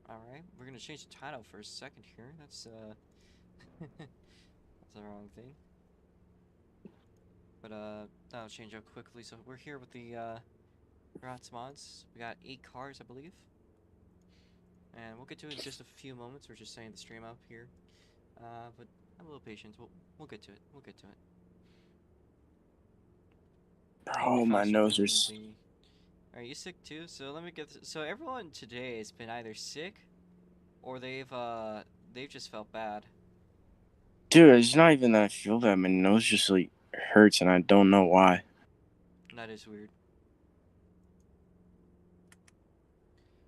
Alright, we're gonna change the title for a second here. That's that's the wrong thing. But that'll change up quickly. So we're here with the ROX Mods. We got 8 cars, I believe. And we'll get to it in just a few moments. We're just setting the stream up here. But have a little patience. We'll get to it. We'll get to it. Oh, my nose is. Are you sick too? So let me get this. So everyone today has been either sick, or they've just felt bad. Dude, it's not even that I feel bad. My nose just like hurts, and I don't know why. That is weird.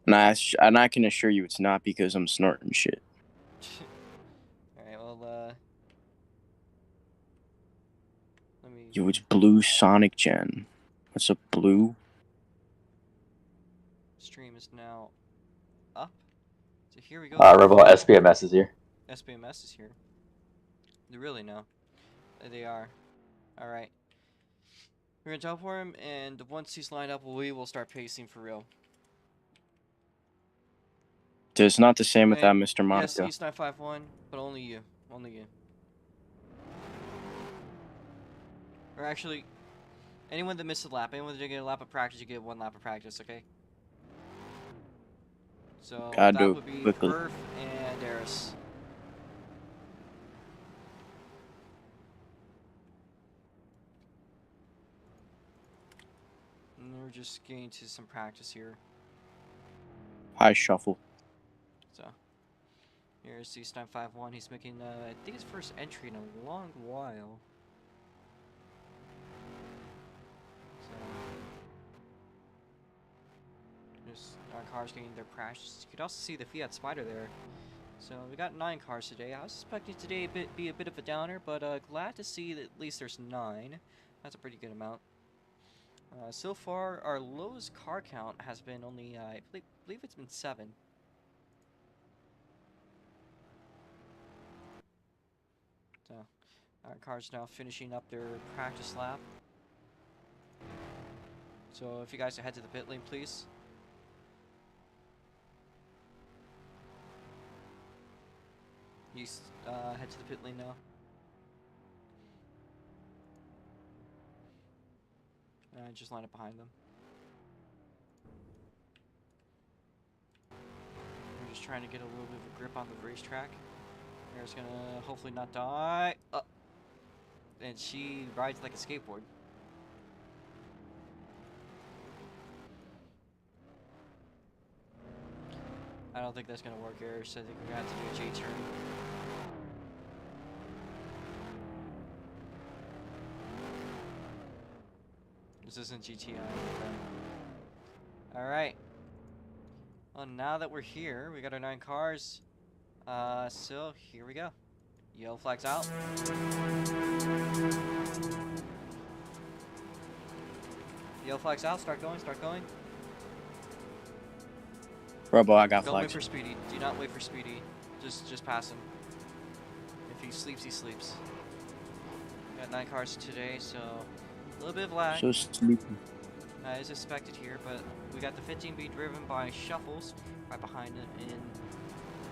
And I can assure you, it's not because I'm snorting shit. All right. Well, let me. Yo, it's Blue Sonic Gen. What's up, Blue? Stream is now up. So here we go. Rebel SPMS is here. SPMS is here. They really know. They are. All right. We're gonna jump for him, and once he's lined up, we will start pacing for real. Dude, it's not the same without Mr. Monaco. Yes, East 951, but only you. Only you. Or actually, anyone that missed a lap, anyone that didn't get a lap of practice, you get 1 lap of practice, okay? So that would be Perf and Eris. And we're just getting to some practice here. High shuffle. So here's East 951. He's making, I think, his first entry in a long while. Our cars getting their practice. You could also see the Fiat Spider there. So we got 9 cars today. I was expecting today be a bit of a downer, but glad to see that at least there's 9. That's a pretty good amount. So far, our lowest car count has been only, I believe it's been 7. So our cars now finishing up their practice lap. So if you guys head to the pit lane, please. You head to the pit lane now. Just line up behind them. We're just trying to get a little bit of a grip on the racetrack. Mira's gonna hopefully not die. And she rides like a skateboard. I don't think that's gonna work, Eric, so I think we're gonna have to do a J-turn. This isn't GTI. Alright. Well, now that we're here, we got our 9 cars. So here we go. Yellow flags out. Yellow flags out, start going, start going. Robo, I got Don't flags. Don't wait for Speedy. Do not wait for Speedy. Just pass him. If he sleeps, he sleeps. We got 9 cars today, so a little bit of lag. So sleepy. As expected here, but we got the 15 being driven by Shuffles right behind it in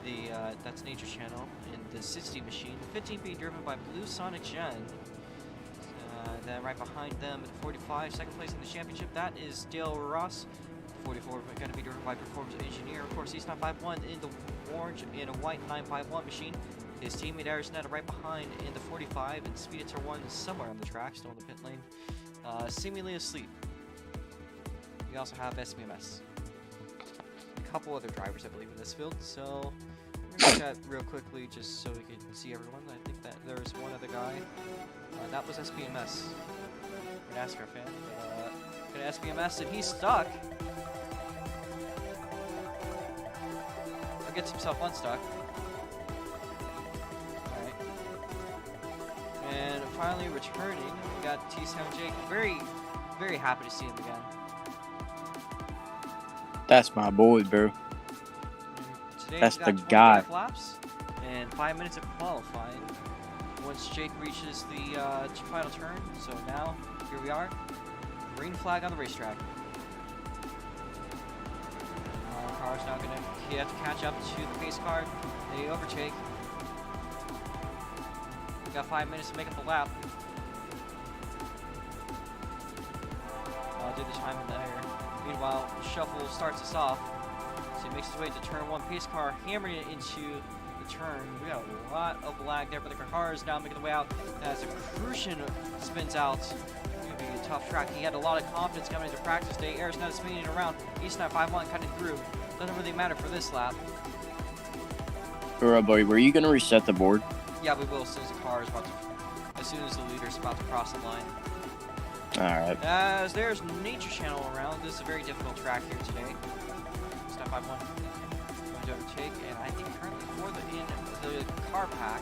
the that's Nature Channel in the 60 machine. The 15 being driven by Blue Sonic Gen. Then right behind them at 45, second place in the championship, that is Dale Ross. 44 going to be driven by Performance Engineer. Of course, East 951 in the orange in a white 951 machine. His teammate Arisnetta right behind in the 45, and Speediter 1 is somewhere on the track, still in the pit lane, seemingly asleep. We also have SPMS. A couple other drivers, I believe, in this field. So we're going to chat real quickly just so we can see everyone. I think that there's one other guy. That was SPMS. An NASCAR fan. Gonna SPMS, and he's stuck. Gets himself unstuck. Alright. And finally returning, we got T7 Jake. Very, very happy to see him again. That's my boy, bro. Today that's we got the guy. 25 laps and 5 minutes of qualifying. Once Jake reaches the final turn, so now here we are. Green flag on the racetrack. car's now going to have to catch up to the pace car. They overtake. Got 5 minutes to make up the lap. Did the time in there. Meanwhile, Shuffle starts us off. So he makes his way to turn 1. Pace car hammering it into the turn. We got a lot of lag there, but the car is now making the way out as a Crucian spins out. It's going to be a tough track. He had a lot of confidence coming into practice day. Air's now spinning around. East 951 cutting through. Doesn't really matter for this lap. Boy, were you going to reset the board? Yeah, we will as soon as the car is about to, as soon as the leader's about to cross the line. Alright. As there's Nature Channel around, this is a very difficult track here today. Step 5-1. Going to overtake, and I think currently for the car pack,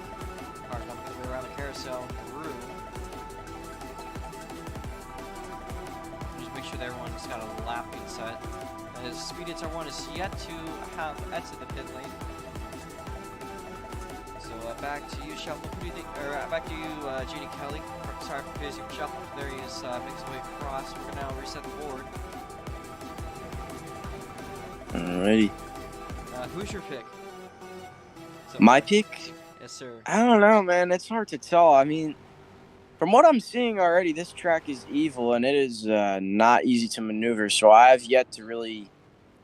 car's not going to go around the carousel through. Just make sure that everyone's got a lapping set. As Speed Hits R1 is yet to have exit the pit lane. So back to you, Shuffle. Who do you think? Or back to you, JD Kelly. Sorry for busy Shuffle. There he is, makes his way across. We're gonna now reset the board. Alrighty. Who's your pick? So My pick? Yes, sir. I don't know, man. It's hard to tell. I mean, from what I'm seeing already, this track is evil, and it is not easy to maneuver. So I have yet to really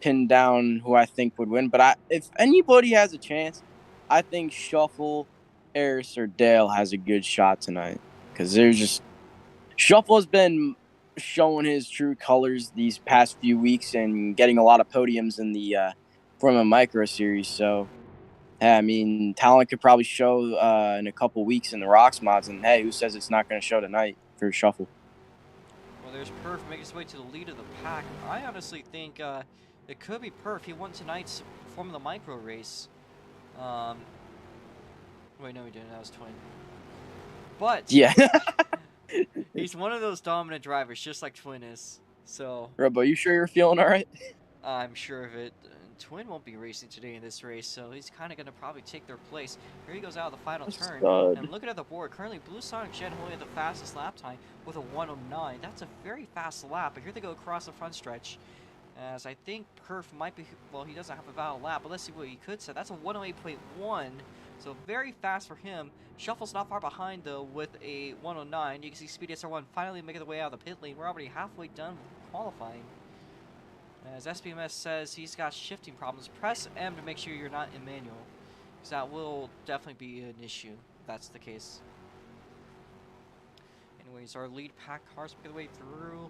pin down who I think would win. But if anybody has a chance, I think Shuffle, Eris, or Dale has a good shot tonight. Because there's just... Shuffle has been showing his true colors these past few weeks and getting a lot of podiums in the Formula Micro Series. So, I mean, talent could probably show in a couple weeks in the ROX Mods. And, hey, who says it's not going to show tonight for Shuffle? Well, there's Perf making his way to the lead of the pack. I honestly think it could be Perf. He won tonight's Formula Micro Race. Wait, no, he didn't. That was Twin. But yeah, he's one of those dominant drivers, just like Twin is. So, Robo, you sure you're feeling all right? I'm sure of it. Twin won't be racing today in this race, so he's kind of going to probably take their place. Here he goes out of the final turn. And looking at the board, currently Blue Sonic Jet holding the fastest lap time with a 109. That's a very fast lap, but here they go across the front stretch. As I think Perf might be, well, he doesn't have a valid lap, but let's see what he could say. That's a 108.1. So very fast for him. Shuffle's not far behind though with a 109. You can see Speed SR1 finally making the way out of the pit lane. We're already halfway done with qualifying. As SPMS says he's got shifting problems, press M to make sure you're not in manual. Because that will definitely be an issue if that's the case. Anyways, our lead pack cars making their way through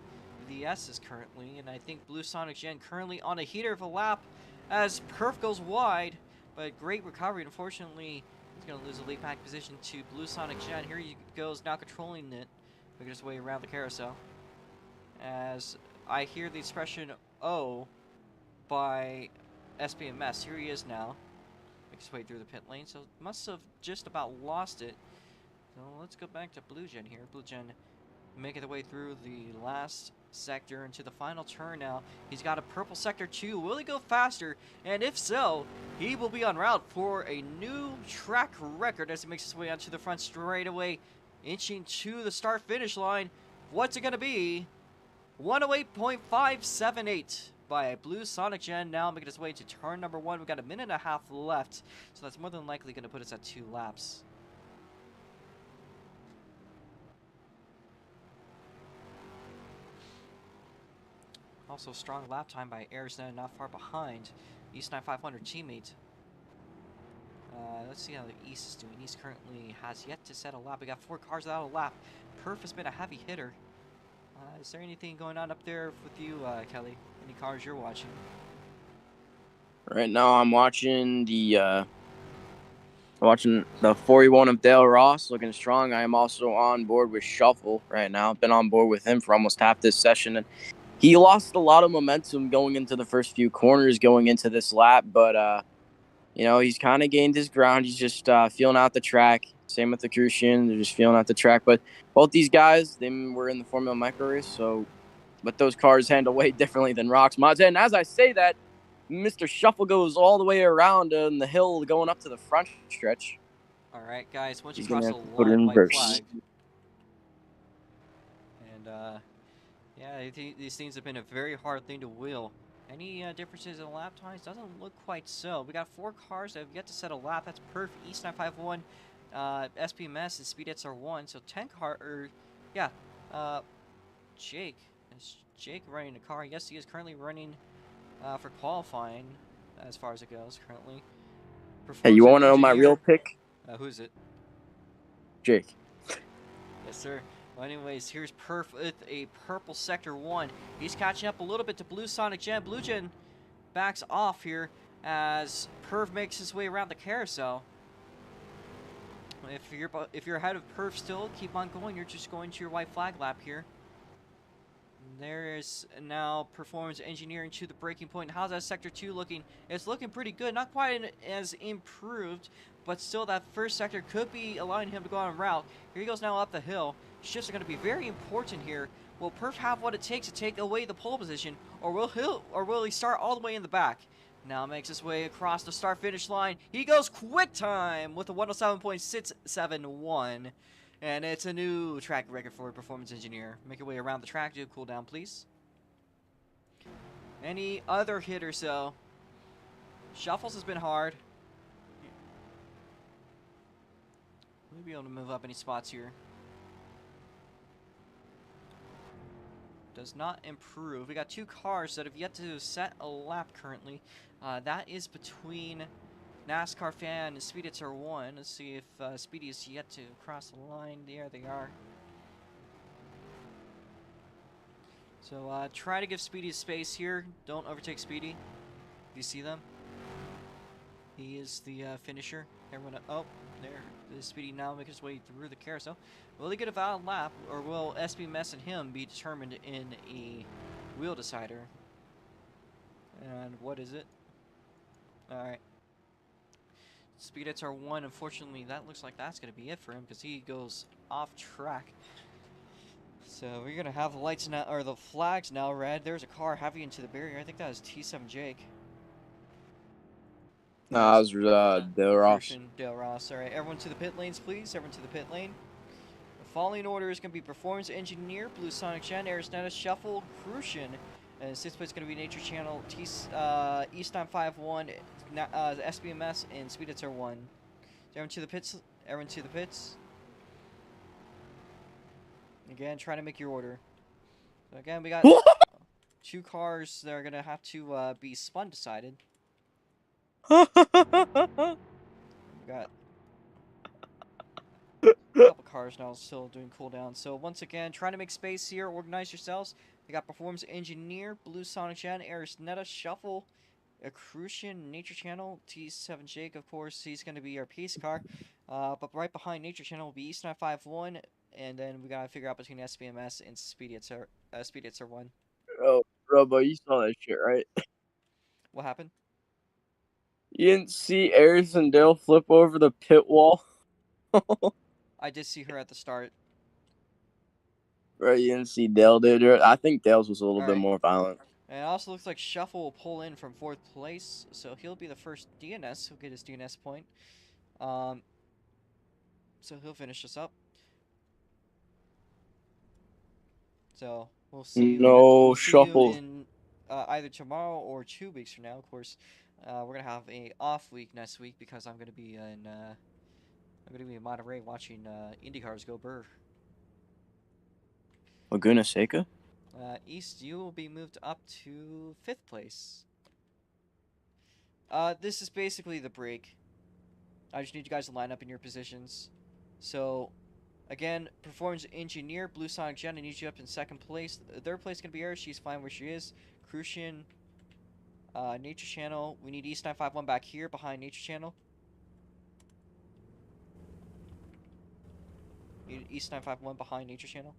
the S's currently. And I think Blue Sonic Gen currently on a heater of a lap as Perf goes wide. But great recovery. Unfortunately, he's going to lose the lead pack position to Blue Sonic Gen. Here he goes, now controlling it. Making his way around the carousel. As I hear the expression "oh" by SPMS. Here he is now. Makes his way through the pit lane. So must have just about lost it. So let's go back to Blue Gen here. Blue Gen making the way through the last sector into the final turn now. He's got a purple sector 2. Will he go faster? And if so, he will be en route for a new track record as he makes his way onto the front straightaway, inching to the start finish line. What's it going to be? 108.578 by Blue Sonic Gen, now making his way to turn number 1. We've got a minute and a half left, so that's more than likely going to put us at 2 laps. Also, strong lap time by Arizona, not far behind East 9500 teammate. Let's see how the East is doing. East currently has yet to set a lap. We got 4 cars without a lap. Perf has been a heavy hitter. Is there anything going on up there with you, Kelly? Any cars you're watching? Right now, I'm watching the 41 of Dale Ross, looking strong. I am also on board with Shuffle right now. I've been on board with him for almost half this session, and he lost a lot of momentum going into the first few corners, going into this lap. But you know, he's kind of gained his ground. He's just feeling out the track. Same with the Crucian. They're just feeling out the track. But both these guys, they were in the Formula Micro Race, so but those cars handle way differently than ROX Mods. And as I say that, Mr. Shuffle goes all the way around on the hill going up to the front stretch. All right, guys, once you He's cross the line, white flag. And, yeah, these things have been a very hard thing to wheel. Any differences in lap times? Doesn't look quite so. We got 4 cars that have yet to set a lap. That's Perf, East 951, SPMS, and Speedettes are 1. So 10 car, yeah, uh, Jake. Is Jake running a car? Yes, he is currently running for qualifying, as far as it goes, currently. Hey, you Performs an want to know my real engineer. pick? Who's it? Jake. Yes, sir. Well, anyways, here's Perf with a purple sector 1. He's catching up a little bit to Blue Sonic Gen. Blue Gen backs off here as Perf makes his way around the carousel. If you're ahead of Perf still, keep on going. You're just going to your white flag lap here. There's now Performance Engineering to the breaking point. How's that sector 2 looking? It's looking pretty good. Not quite as improved, but still that first sector could be allowing him to go on route. Here he goes now up the hill. Shifts are going to be very important here. Will Perf have what it takes to take away the pole position, or will he start all the way in the back? Now makes his way across the start-finish line. He goes quick time with a 107.671. And it's a new track record for a performance engineer. Make your way around the track. Do a cool down, please. Any other hitters, though? Shuffles has been hard. We'll be able to move up any spots here. Does not improve. We got 2 cars that have yet to set a lap currently. That is between NASCAR Fan and Speedettes are 1. Let's see if Speedy is yet to cross the line. There they are. So try to give Speedy space here. Don't overtake Speedy. Do you see them? He is the finisher. Everyone, oh, there. Is Speedy now making his way through the carousel. Will he get a valid lap, or will SBMS and him be determined in a wheel decider? And what is it? Alright. Speedettes are 1. Unfortunately, that looks like that's going to be it for him, because he goes off track. So we're gonna have the lights now, or the flags now red. There's a car heavy into the barrier. I think that was T7 Jake. Nah, it was Dale Ross. Dale Ross. All right, everyone to the pit lanes, please. Everyone to the pit lane. The following order is gonna be Performance Engineer, Blue Sonic Gen, Arisnetta, Shuffle, Crucian, and 6th place is gonna be Nature Channel, East 951, SBMS, and Speedettes are 1. Everyone to the pits. Everyone to the pits. Again, try to make your order. So again, we got 2 cars that are going to have to be spun decided. We got a couple cars now still doing cooldown. So once again, trying to make space here. Organize yourselves. We got Performance Engineer, Blue Sonic Gen, Arisnetta, Shuffle, Crucian, Nature Channel, T7 Jake, of course. He's going to be our pace car. But right behind Nature Channel will be East 951. And then we got to figure out between SBMS and Speedettes are 1. Oh, Robo, you saw that shit, right? What happened? You didn't see Aris and Dale flip over the pit wall? I did see her at the start. Right, you didn't see Dale did it. I think Dale's was a little bit more violent. And it also looks like Shuffle will pull in from 4th place, so he'll be the first DNS. He'll get his DNS point. So he'll finish us up. So we'll see you. No, See you Shuffle. in either tomorrow or 2 weeks from now. Of course, we're gonna have a off week next week because I'm gonna be in Monterey watching IndyCars go burr. Laguna Seca? East, you will be moved up to 5th place. This is basically the break. I just need you guys to line up in your positions. So, again, Performance Engineer, Blue Sonic Gen, I need you up in 2nd place. 3rd place is going to be her. She's fine where she is. Crucian, Nature Channel. We need East 951 back here behind Nature Channel. East 951 behind Nature Channel.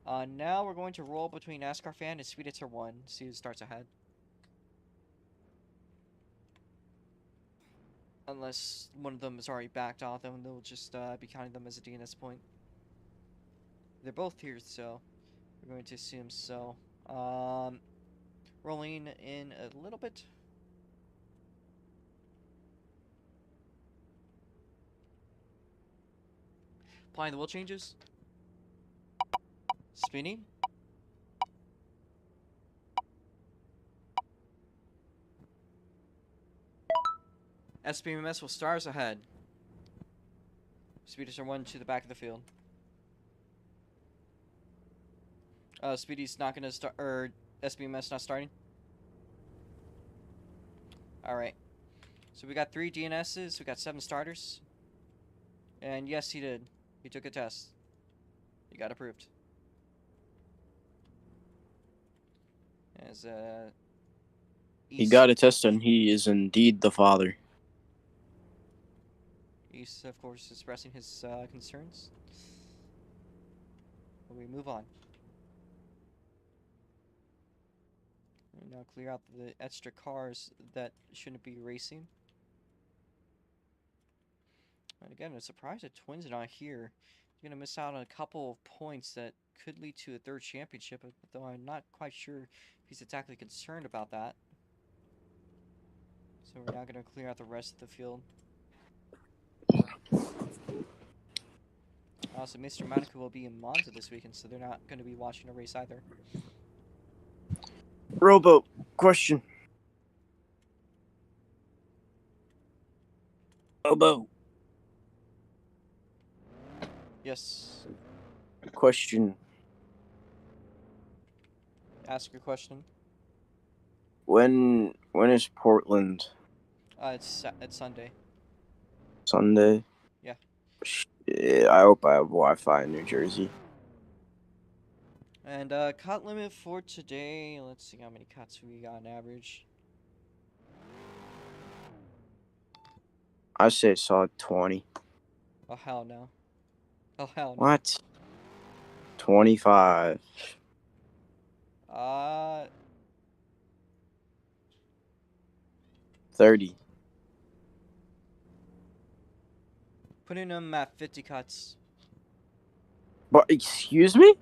Now we're going to roll between NASCAR Fan and Speedettes are 1. See who starts ahead. Unless one of them is already backed off, then they'll just be counting them as a DNS point. They're both here, so we're going to assume so. Rolling in a little bit. Applying the wheel changes. Spinning. SPMS will stars ahead. Speeders are 1 to the back of the field. Speedy's not gonna start, or SPMS not starting. Alright. So we got 3 DNSs, we got 7 starters. And yes, he did. He took a test. He got approved. As, He got a test and he is indeed the father. East, of course, expressing his concerns. But we move on. And now clear out the extra cars that shouldn't be racing. And again, I'm surprised that Twins are not here. You're going to miss out on a couple of points that could lead to a 3rd championship, though I'm not quite sure if he's exactly concerned about that. So we're now going to clear out the rest of the field. Also, Mr. Monaco will be in Monza this weekend, so they're not going to be watching a race either. Robo, question. Robo. Yes. Question. Ask your question. When is Portland? It's Sunday. Sunday? Yeah. Shit, I hope I have Wi-Fi in New Jersey. And cut limit for today. Let's see how many cuts we got on average. I say saw 20. Oh hell no. Oh hell no. What? 25. 30. Putting them at 50 cuts. But excuse me?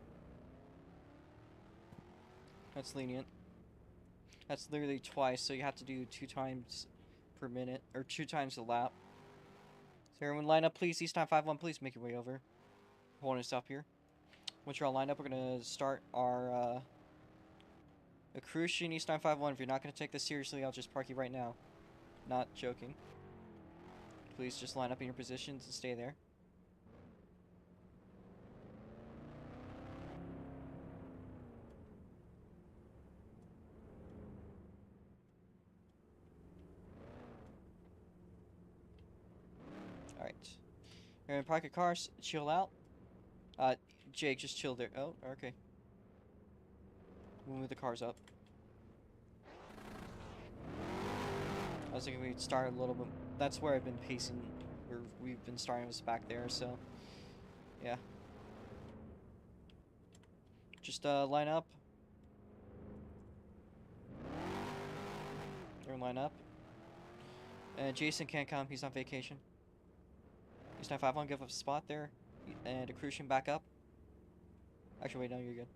That's lenient. That's literally twice, so you have to do 2 times per minute, or 2 times a lap. So everyone line up, please. East 951, please make your way over. Holding us up here. Once you're all lined up, we're going to start our accrution East 951. If you're not going to take this seriously, I'll just park you right now. Not joking. Please just line up in your positions and stay there. Alright. You're gonna park your cars, chill out. Jake, just chill there. Oh, okay. We'll move the cars up. I was thinking we'd start a little bit. That's where I've been pacing. We've been starting us back there, so yeah. Just line up. Everyone line up. And Jason can't come. He's on vacation. He's 951. Give up a spot there, and accrution back up. Actually, wait. No, you're good.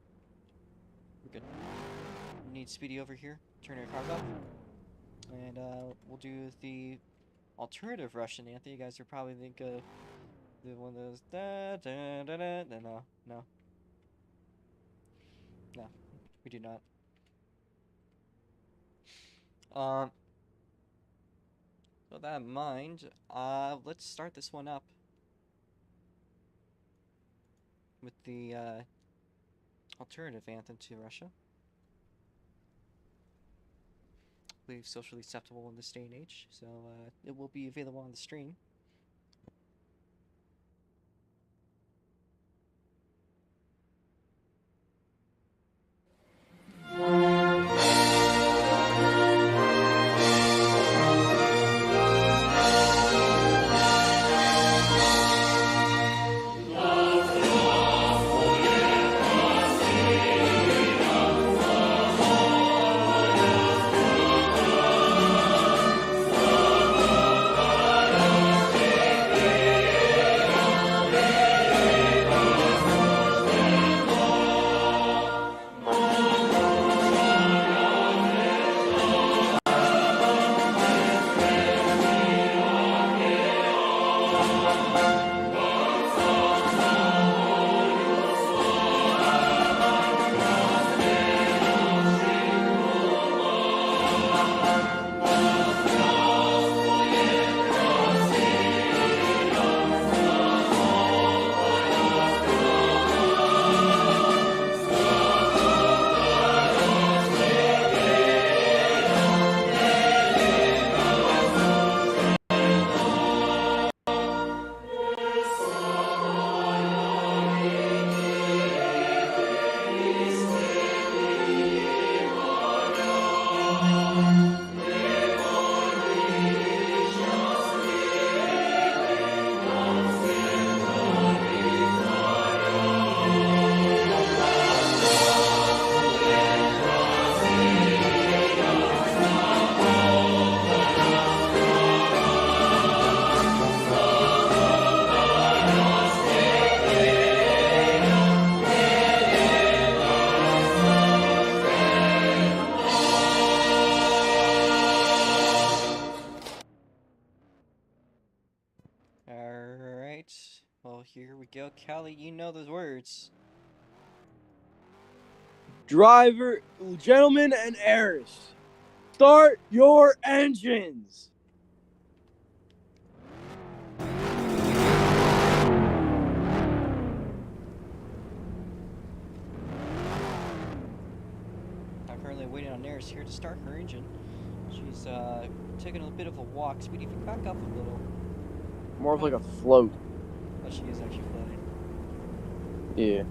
We're good. We need Speedy over here. Turn your cars up. And we'll do the alternative Russian anthem. You guys are probably think the one of those da da da da. No, we do not. With that in mind, let's start this one up with the alternative anthem to Russia. I believe socially acceptable in this day and age, so it will be available on the stream. Alright. Well, here we go. Callie, you know those words. Driver, gentlemen and heirs, start your engines. I'm currently waiting on Eris here to start her engine. She's taking a bit of a walk. Speedy, if you back up a little. More of like a float. Oh, she is actually floating. Yeah.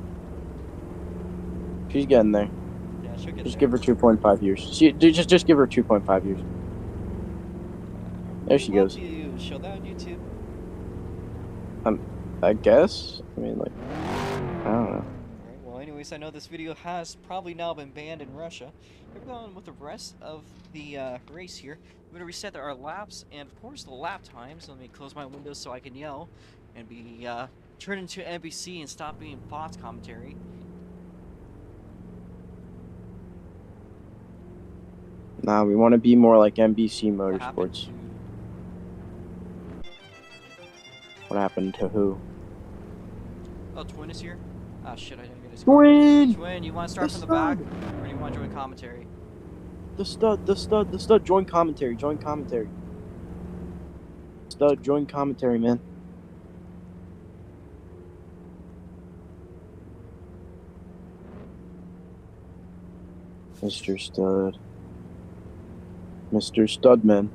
She's getting there. Yeah, she'll get Just there. give her 2.5 years. Just give her 2.5 years. There she goes. You show that on YouTube. I guess. I mean, like, I don't know. Alright, well, anyways, I know this video has probably now been banned in Russia. We're going with the rest of the race here. We're going to reset our laps and, of course, the lap times. Let me close my windows so I can yell and be turned into NBC and stop being Fox commentary. Nah, we want to be more like NBC Motorsports. What happened to... What happened to who? Oh, Twin is here? Ah, shit, I didn't get his Twin! Twin, you want to start from the back? Or do you want to join commentary? The stud, join commentary, Stud, join commentary, man. Mr. Stud. Mr. Studman.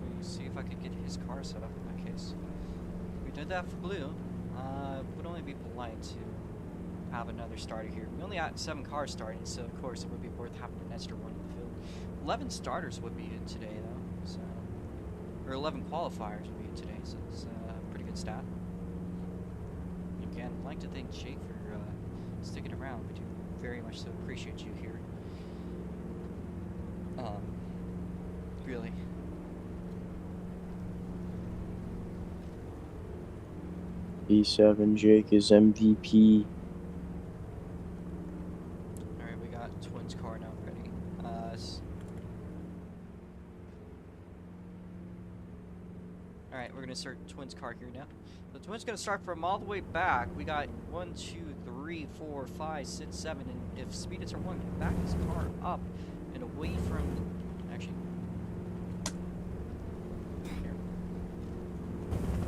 Let me see if I could get his car set up in that case. We did that for Blue. Would only be polite to have another starter here. We only got 7 cars starting, so of course it would be worth having an extra one in the field. 11 starters would be in today, though. So, or 11 qualifiers would be in today, so it's a pretty good stat. Again, I'd like to thank Jake for sticking around. We do very much so appreciate you here. Really. B7 Jake is MVP. Alright, we got Twin's car now ready. Alright, we're gonna start Twin's car here now. The Twin's gonna start from all the way back. We got 1, 2, 3, 4, 5, 6, 7, and if Speed is our one, back his car up and away from. Actually, here.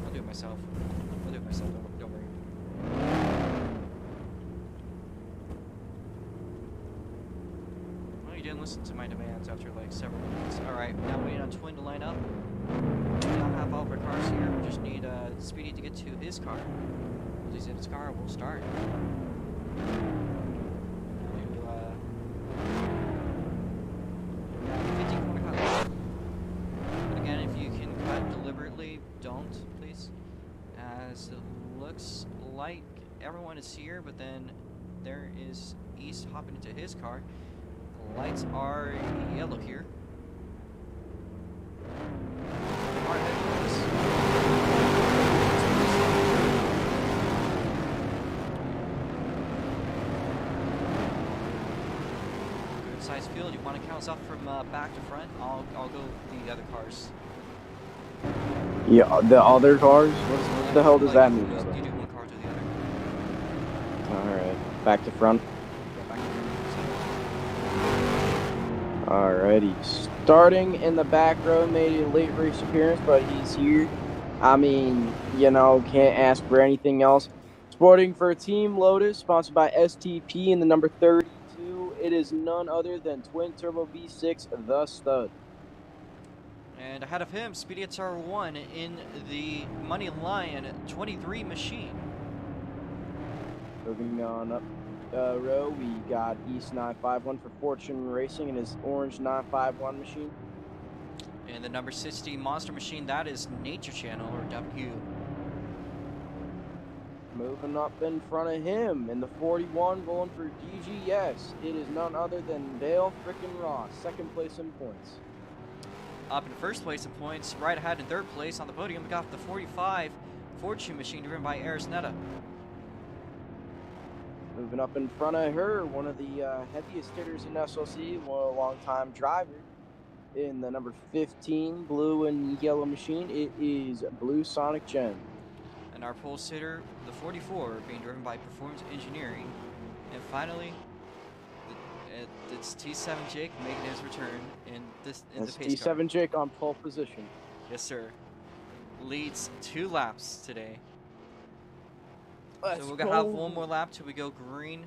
I'll do it myself. Don't worry. Well, you didn't listen to my demands after like several minutes. Alright, now waiting on Twin to line up. We now have all of our cars here. We just need Speedy to get to his car. Once he's in his car, we'll start. But again, if you can cut deliberately, don't, please. As it looks like everyone is here, but then there is East hopping into his car. The lights are yellow here. Good size field. You want to count us up from back to front? I'll go with the other cars. Yeah, the other cars? What the hell does that mean? You do one car to the other. Alright, back to front. Yeah, back to front. Alrighty, starting in the back row, made a late race appearance, but he's here. I mean, you know, can't ask for anything else. Sporting for Team Lotus, sponsored by STP in the number 32, it is none other than Twin Turbo V6, the Stud. And ahead of him, Speedy XR1 in the Money Lion 23 machine. Moving on up row, we got East 951 for Fortune Racing in his orange 951 machine. And the number 60 monster machine, that is Nature Channel, or W. Moving up in front of him in the 41, rolling for DGS, it is none other than Dale frickin' Ross, second place in points. Up in first place in points, right ahead in third place on the podium, we got the 45 Fortune machine driven by Eris Netta. Moving up in front of her, one of the heaviest hitters in SLC, a long-time driver, in the number 15 blue and yellow machine, it is Blue Sonic Gen. And our pole sitter, the 44, being driven by Performance Engineering. And finally, it's T7 Jake making his return in the pace car. T7 Jake on pole position. Yes, sir. Leads 2 laps today. So we're gonna have one more lap till we go green.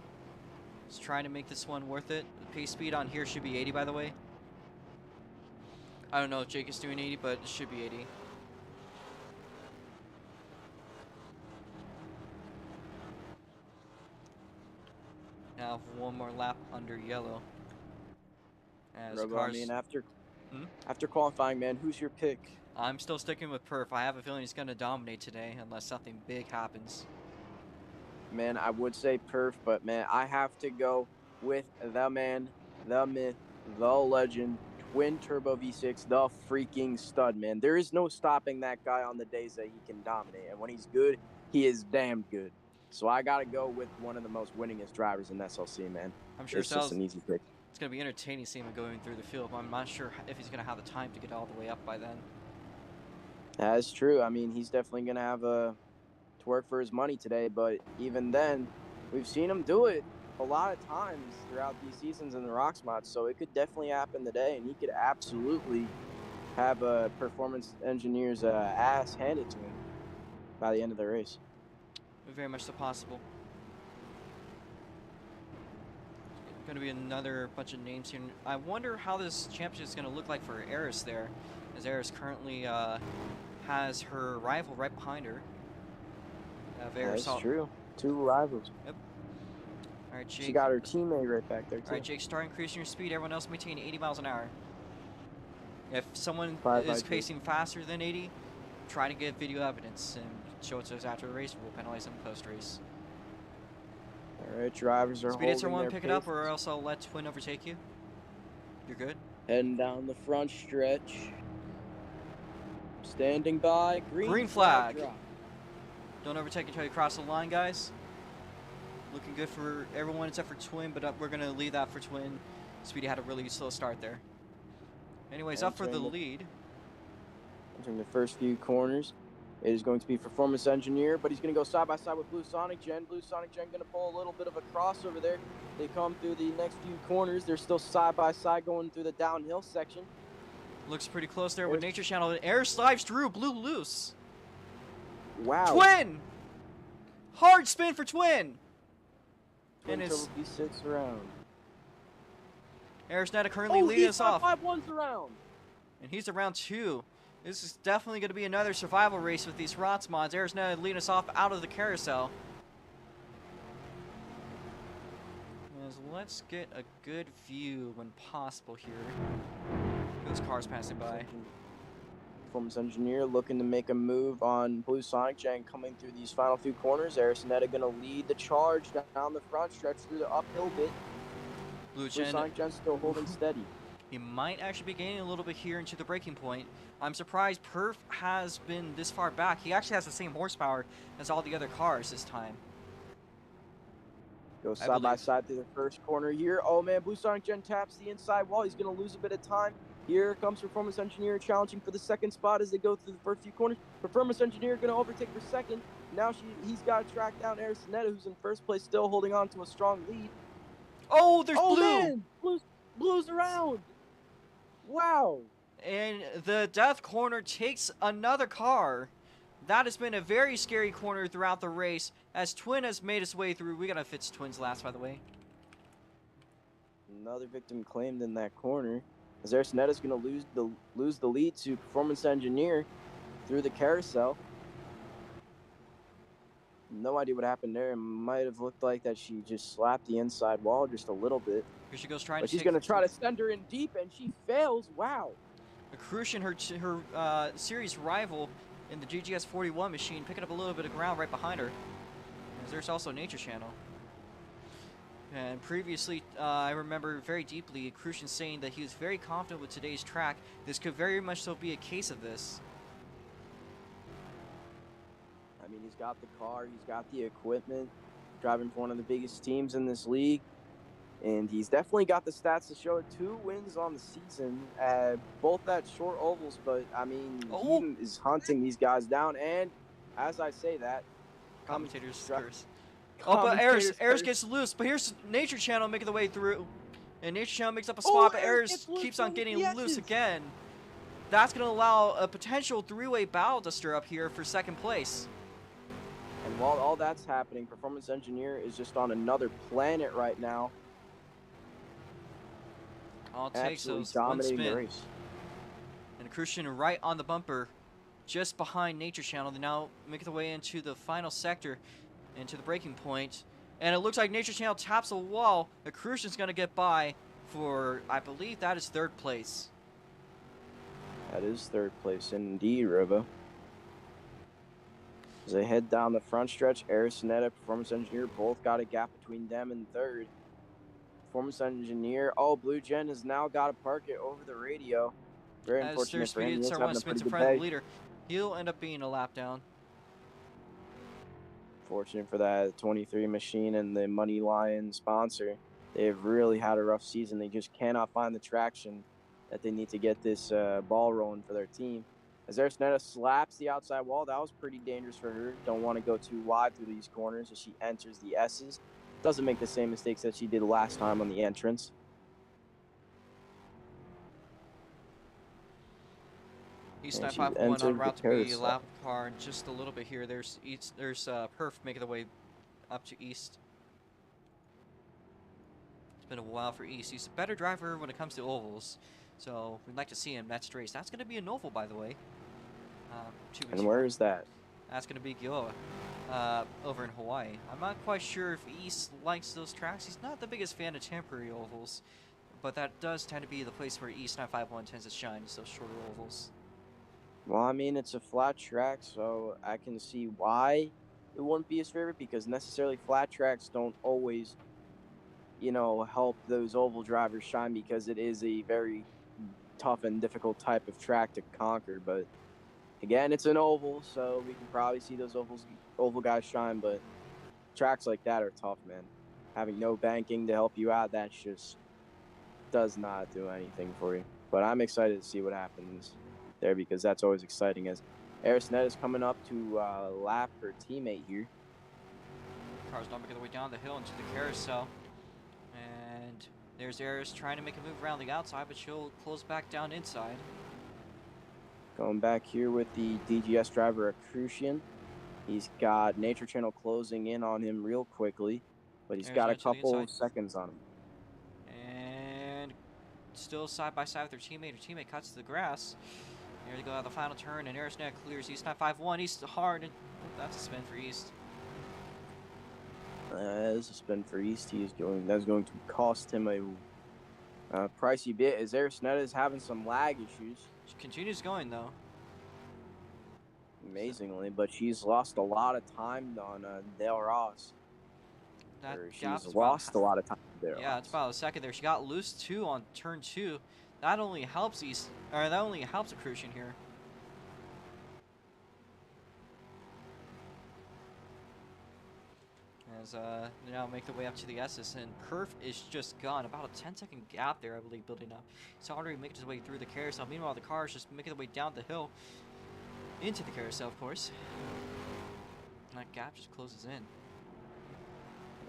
Just trying to make this one worth it. The pace speed on here should be 80, by the way. I don't know if Jake is doing 80, but it should be 80. Now one more lap under yellow. As Robo, cars... I mean, after qualifying, man, who's your pick? I'm still sticking with Perf. I have a feeling he's going to dominate today unless something big happens. Man, I would say Perf, but, man, I have to go with the man, the myth, the legend, twin turbo V6, the freaking stud, man. There is no stopping that guy on the days that he can dominate. And when he's good, he is damn good. So I got to go with one of the most winningest drivers in SLC, man. I'm sure it's just an easy pick. It's going to be entertaining seeing him going through the field, but I'm not sure if he's going to have the time to get all the way up by then. That's true. I mean, he's definitely going to have to work for his money today, but even then, we've seen him do it a lot of times throughout these seasons in the ROX Mods, so it could definitely happen today, and he could absolutely have a performance engineer's ass handed to him by the end of the race. Very much so possible. Going to be another bunch of names here. I wonder how this championship is going to look like for Eris there, as Eris currently has her rival right behind her. That's true. 2 rivals. Yep. All right, Jake. She got her teammate right back there, too. All right, Jake, start increasing your speed. Everyone else maintain 80 miles an hour. If someone is pacing faster than 80, try to get video evidence and show it to us after the race. We'll penalize them post-race. All right, drivers are holding their pace. Pick it up, or else I'll let Twin overtake you. You're good? Heading down the front stretch. Standing by. Green flag. Don't overtake until you cross the line, guys. Looking good for everyone except for Twin, but we're going to leave that for Twin. Speedy had a really slow start there. Anyways, up for the lead. Entering the first few corners. It is going to be Performance Engineer, but he's going to go side by side with Blue Sonic Gen. Blue Sonic Gen going to pull a little bit of a crossover there. They come through the next few corners. They're still side by side going through the downhill section. Looks pretty close there with Nature Channel. Air slides through, Blue loose. Wow. Twin! Hard spin for Twin! Twin and it's V6 around. Arisnetta currently leading us off. 5-1's around. And he's around 2. This is definitely going to be another survival race with these ROX mods. Arisnetta leading us off out of the carousel. Let's get a good view when possible here. Those cars passing by. Performance Engineer looking to make a move on Blue Sonic Gen coming through these final few corners. Arisnetta going to lead the charge down the front stretch through the uphill bit. Blue Sonic Gen still holding steady. He might actually be gaining a little bit here into the braking point. I'm surprised Perf has been this far back. He actually has the same horsepower as all the other cars this time. Goes side by side through the first corner here. Oh man, Blue Sonic Gen taps the inside wall. He's going to lose a bit of time. Here comes Performance Engineer challenging for the second spot as they go through the first few corners. Performance Engineer going to overtake for second. Now he's got to track down Arisnetta, who's in first place, still holding on to a strong lead. Oh, there's Blue! Man, Blue's around! Wow! And the death corner takes another car. That has been a very scary corner throughout the race as Twin has made his way through. We got to fix Twin's last, by the way. Another victim claimed in that corner. As Aristinetta's going to lose the lead to Performance Engineer through the carousel. No idea what happened there. It might have looked like that she just slapped the inside wall just a little bit. Here she goes trying but to she's going to try to send her in deep, and she fails. Wow. Crucian, her series rival in the GGS 41 machine, picking up a little bit of ground right behind her. As there's also Nature Channel. And previously, I remember very deeply Crucian saying that he was very confident with today's track. This could very much so be a case of this. I mean, he's got the car, he's got the equipment, driving for one of the biggest teams in this league. And he's definitely got the stats to show it. 2 wins on the season, both at short ovals. But, I mean, he Oh, is hunting these guys down. And as I say that, commentators curse. Oh, but commentators Eris curse. gets loose. But here's Nature Channel making the way through. And Nature Channel makes up a Oh, spot, but Eris Eris gets loose keeps on from the getting loose S's. again. That's going to allow a potential three-way battle to stir up here for second place. And while all that's happening, Performance Engineer is just on another planet right now. All it takes Absolutely those one dominating the spin. race. And Christian right on the bumper, just behind Nature Channel. They now make their way into the final sector, into the breaking point. And it looks like Nature Channel taps a wall. The Crucian's going to get by for, I believe that is third place. That is third place indeed, Riva. As they head down the front stretch, Arisonetta, Performance Engineer, both got a gap between them and third. Performance Engineer, Blue Gen has now got to park it over the radio. Very As third unfortunate for him. speed, He's Star having One a spins pretty in good front of the day. leader. He'll end up being a lap down. Fortunate for that 23 machine and the Money Lion sponsor. They've really had a rough season. They just cannot find the traction that they need to get this ball rolling for their team. As Arisonetta slaps the outside wall, that was pretty dangerous for her. Don't want to go too wide through these corners as she enters the S's. Doesn't make the same mistakes that she did last time on the entrance. East 951 on route to be carousel. lap car in just a little bit here. There's Perf making the way up to East. It's been a while for East. He's a better driver when it comes to ovals, so we'd like to see him next race. That's going to be an oval, by the way. And where is that? That's going to be Gioa, over in Hawaii. I'm not quite sure if East likes those tracks. He's not the biggest fan of temporary ovals, but that does tend to be the place where East 951 tends to shine, is those shorter ovals. Well, I mean, it's a flat track, so I can see why it wouldn't be his favorite, because necessarily flat tracks don't always, help those oval drivers shine, because it is a very tough and difficult type of track to conquer. But again, it's an oval, so we can probably see those oval guys shine. But tracks like that are tough, man. Having no banking to help you out, that just does not do anything for you. But I'm excited to see what happens there, because that's always exciting, as Arisonetta is coming up to lap her teammate here. Car's not making their way down the hill into the carousel. And there's Eris trying to make a move around the outside, but she'll close back down inside. Going back here with the DGS driver, Crucian. He's got Nature Channel closing in on him real quickly, but he's got a couple seconds on him. And still side by side with their teammate. Her teammate cuts to the grass. Here they go at the final turn, and Arisonetta clears East 951. East hard, and that's a spin for East. That's a spin for East. That's going to cost him a pricey bit, as Arisonetta is having some lag issues. She continues going, though. Amazingly, but she's lost a lot of time on Del Ross. She's lost a lot of time there. Yeah, it's about a second there. She got loose too on turn 2. That only helps East, or that only helps Crucian here. As they now make their way up to the S's, and Perf is just gone. About a 10-second gap there, I believe, building up. He's already making his way through the carousel. Meanwhile, the car is just making their way down the hill into the carousel, of course. And that gap just closes in.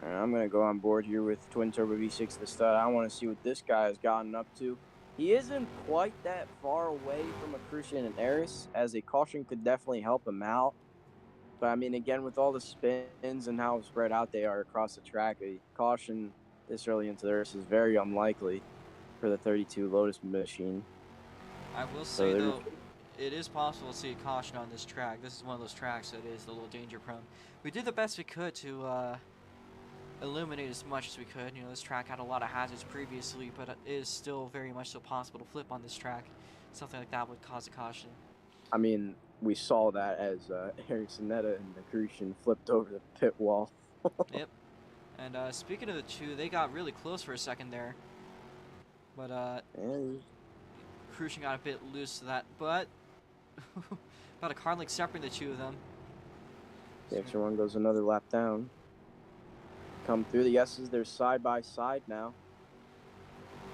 All right, I'm going to go on board here with Twin Turbo V6 the stud. I want to see what this guy has gotten up to. He isn't quite that far away from a Crucian and Eris, as a caution could definitely help him out. But, I mean, again, with all the spins and how spread out they are across the track, a caution this early into the race is very unlikely for the 32 Lotus machine. I will say, though, it is possible to see a caution on this track. This is one of those tracks that is a little danger prone. We did the best we could to eliminate as much as we could. You know, this track had a lot of hazards previously, but it is still very much so possible to flip on this track. Something like that would cause a caution. I mean, we saw that as Arisonetta and the Crucian flipped over the pit wall. Yep. And speaking of the two, they got really close for a second there. But Crucian got a bit loose to that, but about a car length separating the two of them. The extra one goes another lap down. Come through the S's, they're side by side now.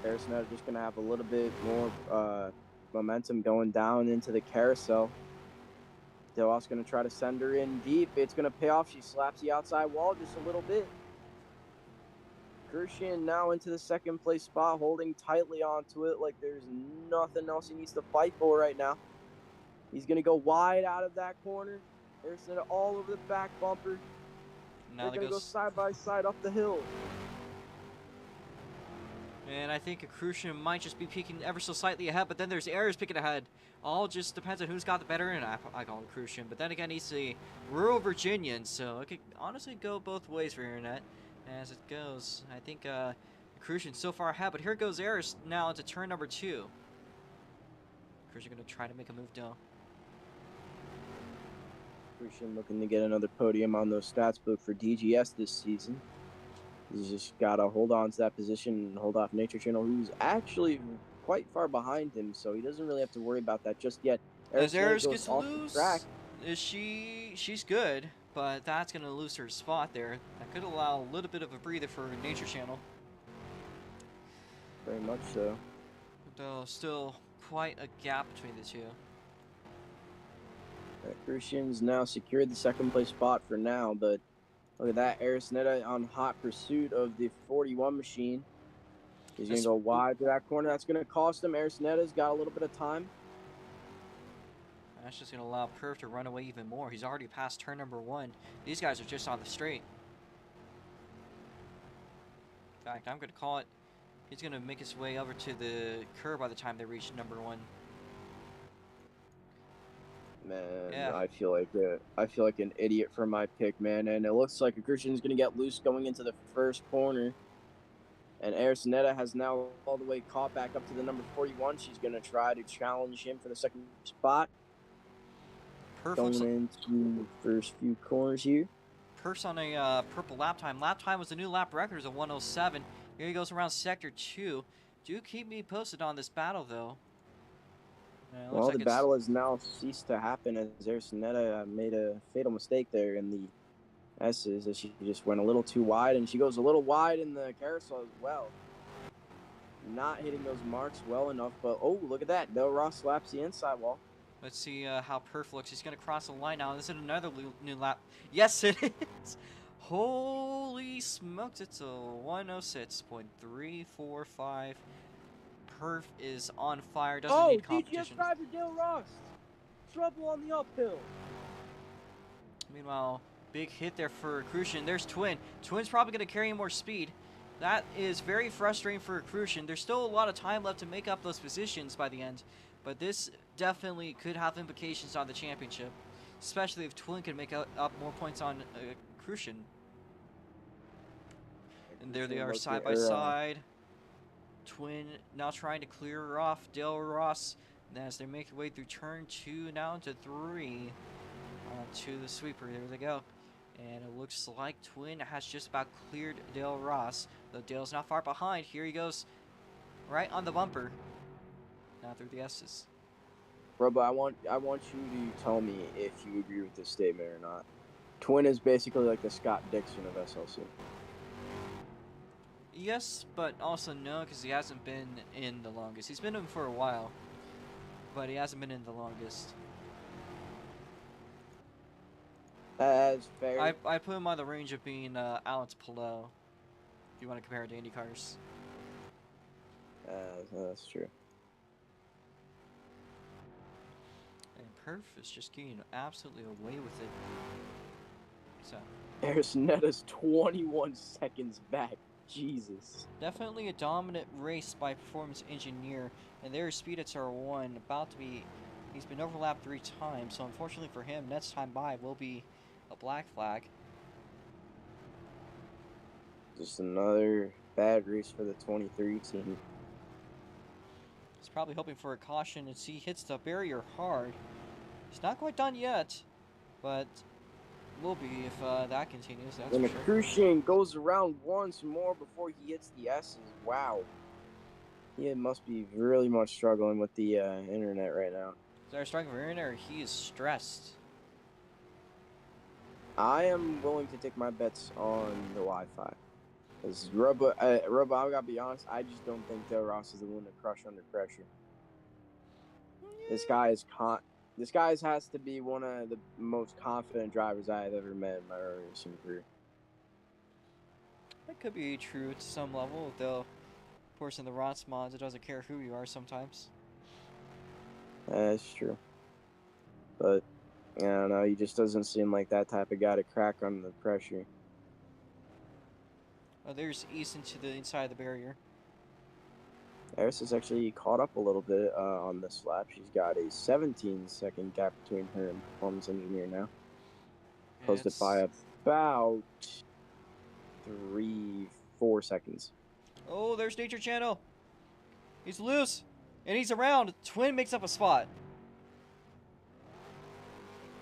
Arisnetta just going to have a little bit more momentum going down into the carousel. Delos going to try to send her in deep. It's going to pay off. She slaps the outside wall just a little bit. Crucian now into the second place spot, holding tightly onto it like there's nothing else he needs to fight for right now. He's going to go wide out of that corner. Arisnetta all over the back bumper. Now They're going to go side by side up the hill. And I think Crucian might just be peeking ever so slightly ahead, but then there's Ares picking ahead. All just depends on who's got the better, and I call him Crucian. But then again, he's a rural Virginian, so it could honestly go both ways for Internet as it goes. I think Crucian's so far ahead, but here goes Ares now into turn number 2. Crucian going to try to make a move down. Crucian looking to get another podium on those stats book for DGS this season. He's just got to hold on to that position and hold off Nature Channel, who's actually quite far behind him, so he doesn't really have to worry about that just yet. As Ares gets to lose, she's good, but that's going to lose her spot there. That could allow a little bit of a breather for Nature Channel. Very much so. Though still quite a gap between the two. Crucian's now secured the second place spot for now, but look at that, Arisnetta on hot pursuit of the 41 machine. He's going to go wide to that corner. That's going to cost him. Arisnetta's got a little bit of time. That's just going to allow Perf to run away even more. He's already past turn number 1. These guys are just on the straight. In fact, I'm going to call it. He's going to make his way over to the curb by the time they reach number 1. Man, yeah. I feel like an idiot for my pick, man. And it looks like Crucian's going to get loose going into the first corner. And Arisnetta has now all the way caught back up to the number 41. She's going to try to challenge him for the second spot. Going into the first few corners here. Perf's on a purple lap time. Lap time was the new lap record, is a 1:07. Here he goes around sector 2. Do keep me posted on this battle, though. Well, the battle has now ceased to happen as Arisnetta made a fatal mistake there in the S's, as she just went a little too wide, and she goes a little wide in the carousel as well. Not hitting those marks well enough, but oh, look at that. Del Ross slaps the inside wall. Let's see how Perf looks. He's going to cross the line now. This is another new lap. Yes, it is. Holy smokes, it's a 1:06.345. Perf is on fire. Doesn't need competition. DGS driver Del Ross. Trouble on the uphill. Meanwhile, big hit there for Crucian. There's Twin. Twin's probably going to carry more speed. That is very frustrating for Crucian. There's still a lot of time left to make up those positions by the end, but this definitely could have implications on the championship, especially if Twin can make up more points on Crucian. And there they are side by side. Twin now trying to clear her off. Del Ross, as they make their way through turn 2 now into 3 to the sweeper. There they go. And it looks like Twin has just about cleared Del Ross. Though Dale's not far behind. Here he goes right on the bumper. Now through the S's. Robo, I want you to tell me if you agree with this statement or not. Twin is basically like the Scott Dixon of SLC. Yes, but also no, because he hasn't been in the longest. He's been in for a while, but he hasn't been in the longest. That's fair. I put him on the range of being Alex Pillow, if you want to compare it to Indy cars. That's true. And Perf is just getting absolutely away with it. So. Arisnetta's 21 seconds back. Jesus. Definitely a dominant race by Performance Engineer, and their speed at R1 about to be. He's been overlapped 3 times, so unfortunately for him, next time by will be a black flag. Just another bad race for the 23 team. He's probably hoping for a caution as he hits the barrier hard. He's not quite done yet, but will be if that continues. That's and for sure. Crucian goes around once more before he hits the S's. Wow. He must be really much struggling with the internet right now. Is there struggling with internet, or he is stressed? I am willing to take my bets on the Wi-Fi. Because Robo, I gotta be honest, I just don't think Del Ross is the one to crush under pressure. This guy is This guy has to be one of the most confident drivers I have ever met in my racing career. That could be true to some level, though. Of course, in the ROX Mods, it doesn't care who you are sometimes. That's true. But, I don't know, he just doesn't seem like that type of guy to crack under the pressure. Oh, there's Easton to the inside of the barrier. Harris has actually caught up a little bit on this lap. She's got a 17-second gap between her and Performance Engineer now. Closed it by about 3-4 seconds. Oh, there's Nature Channel. He's loose, and he's around. Twin makes up a spot.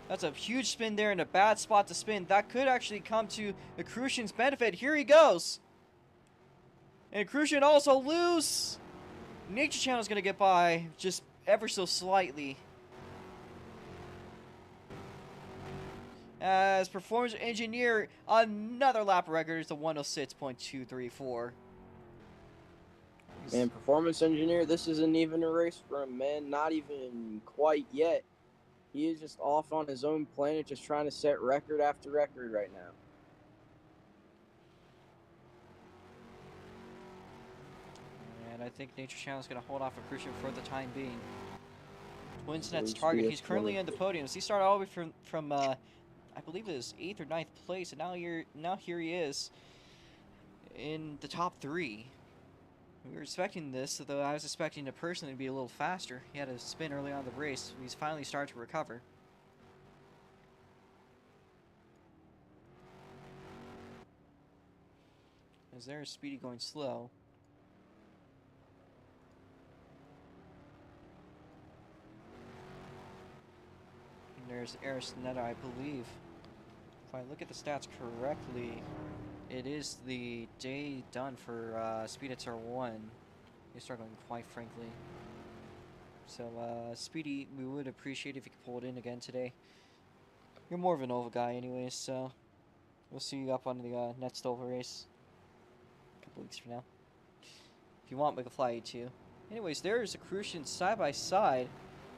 That's a huge spin there and a bad spot to spin. That could actually come to Crucian's benefit. Here he goes. And Crucian also loose. Nature Channel's going to get by just ever so slightly. As Performance Engineer, another lap record is the 106.234. Man, Performance Engineer, this isn't even a race for him, man. Not even quite yet. He is just off on his own planet, just trying to set record after record right now. And I think Nature Channel is going to hold off of Crucian for the time being. Twin's next target. He's currently in the podiums. He started all the way from I believe it was 8th or 9th place, and now here he is in the top 3. We were expecting this, though I was expecting it personally to be a little faster. He had a spin early on in the race. He's finally started to recover. As there's Speedy going slow. And there's Arisnetta, I believe. If I look at the stats correctly, it is the day done for Speedy R1. He's struggling, quite frankly. So, Speedy, we would appreciate if you could pull it in again today. You're more of an oval guy anyways, so we'll see you up on the next oval race a couple weeks from now. If you want, we can fly you too. Anyways, there's a Crucian side by side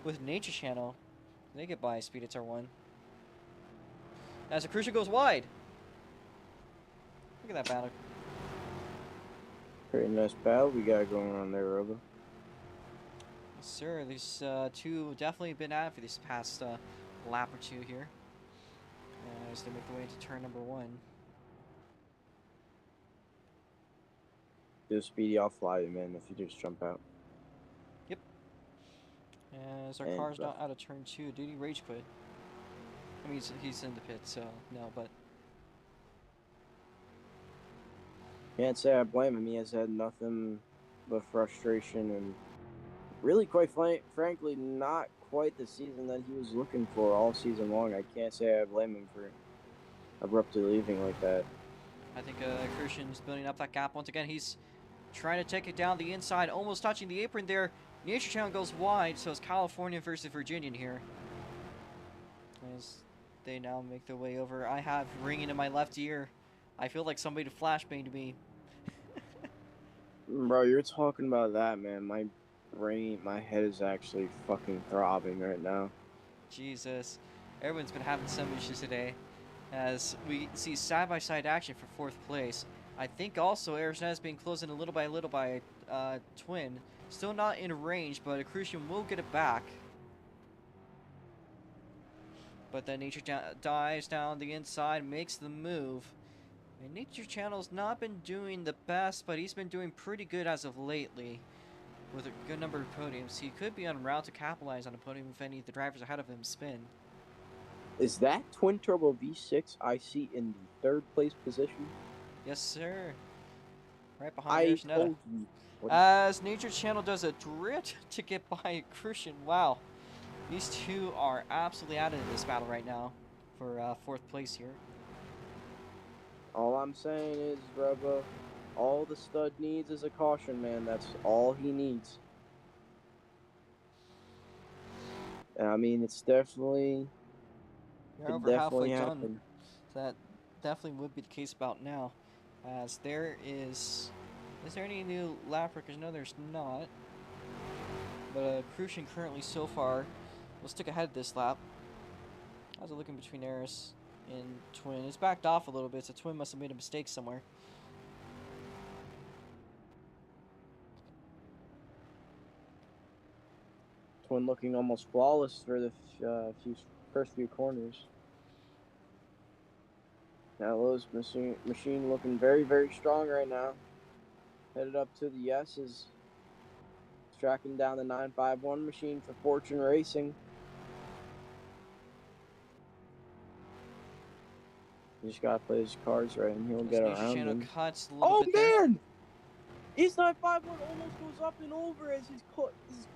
with Nature Channel. They get by Speed R1. As the Crucian goes wide. Look at that battle. Pretty nice battle we got going on there, Robo. Yes, sir. These two definitely been at it for this past lap or two here. As they make their way into turn number 1. Do Speedy, I'll fly you, man, if you just jump out. Yep. As our car's not out of turn 2. Did he rage quit? I mean, he's in the pit, so no, but... Can't say I blame him. He has had nothing but frustration and really, quite frankly, not quite the season that he was looking for all season long. I can't say I blame him for abruptly leaving like that. I think Crucian's building up that gap once again. He's trying to take it down the inside, almost touching the apron there. Nature Channel goes wide, so it's California versus Virginian here. As they now make their way over. I have ringing in my left ear. I feel like somebody flashbanged me. Bro, you're talking about that, man. My brain, my head is actually fucking throbbing right now. Jesus. Everyone's been having some issues today. As we see side-by-side action for 4th place. I think also Arizona's been closing a little by Twin. Still not in range, but Crucian will get it back. But then Nature dives down the inside, makes the move. And Nature Channel's not been doing the best, but he's been doing pretty good as of lately. With a good number of podiums. He could be on route to capitalize on a podium if any of the drivers ahead of him spin. Is that twin turbo V6 I see in the 3rd place position? Yes, sir. Right behind Arisnetta. Told you. As Nature Channel does a drift to get by Crucian. Wow. These two are absolutely out of this battle right now for 4th place here. All I'm saying is, Robo, all the stud needs is a caution, man. That's all he needs. And I mean, it's definitely... You're over halfway done. That definitely would be the case about now. As there is there any new lap records? No, there's not. But Crucian currently so far will stick ahead this lap. How's it looking between Eris and Twin? It's backed off a little bit, so Twin must have made a mistake somewhere. Twin looking almost flawless for the first few corners. Now Lowe's machine looking very, very strong right now. Headed up to the yeses. Tracking down the 951 machine for Fortune Racing. You just gotta play his cards right, and he'll get around him. Cuts a little bit there. Man! East 951 almost goes up and over as his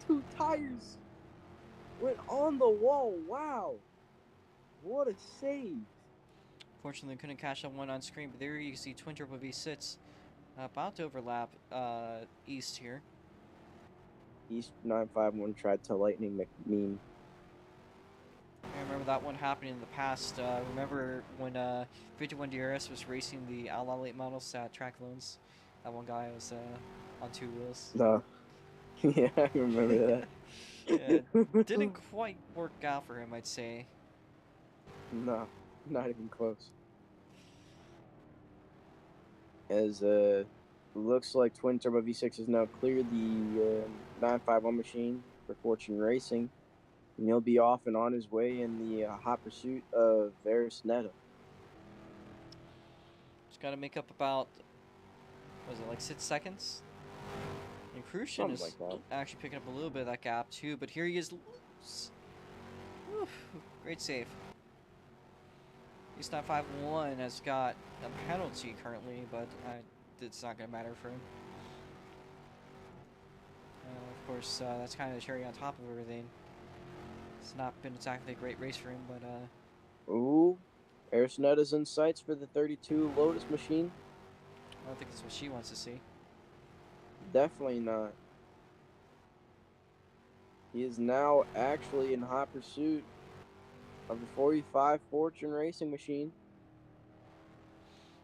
two tires went on the wall. Wow! What a save! Fortunately, couldn't catch that one on screen, but there you can see Twin Turbo V6 about to overlap East here. East 951 tried to lightning McMean. I remember that one happening in the past. Remember when 51 DRS was racing the Outlaw late models at Track Loans? That one guy was on two wheels. No. Yeah, I remember that. Yeah, didn't quite work out for him, I'd say. No, not even close. As looks like Twin Turbo V6 has now cleared the 951 machine for Fortune Racing, and he'll be off and on his way in the hot pursuit of Varys Netta. Just got to make up about, was it like 6 seconds? And Crucian is like actually picking up a little bit of that gap too, but here he is loose. Oof, great save. East 951 has got a penalty currently, but it's not going to matter for him. Of course, that's kind of the cherry on top of everything. It's not been exactly a great race for him, but... Ooh, Netta's in sights for the 32 Lotus machine. I don't think that's what she wants to see. Definitely not. He is now actually in hot pursuit of the 45 Fortune Racing machine.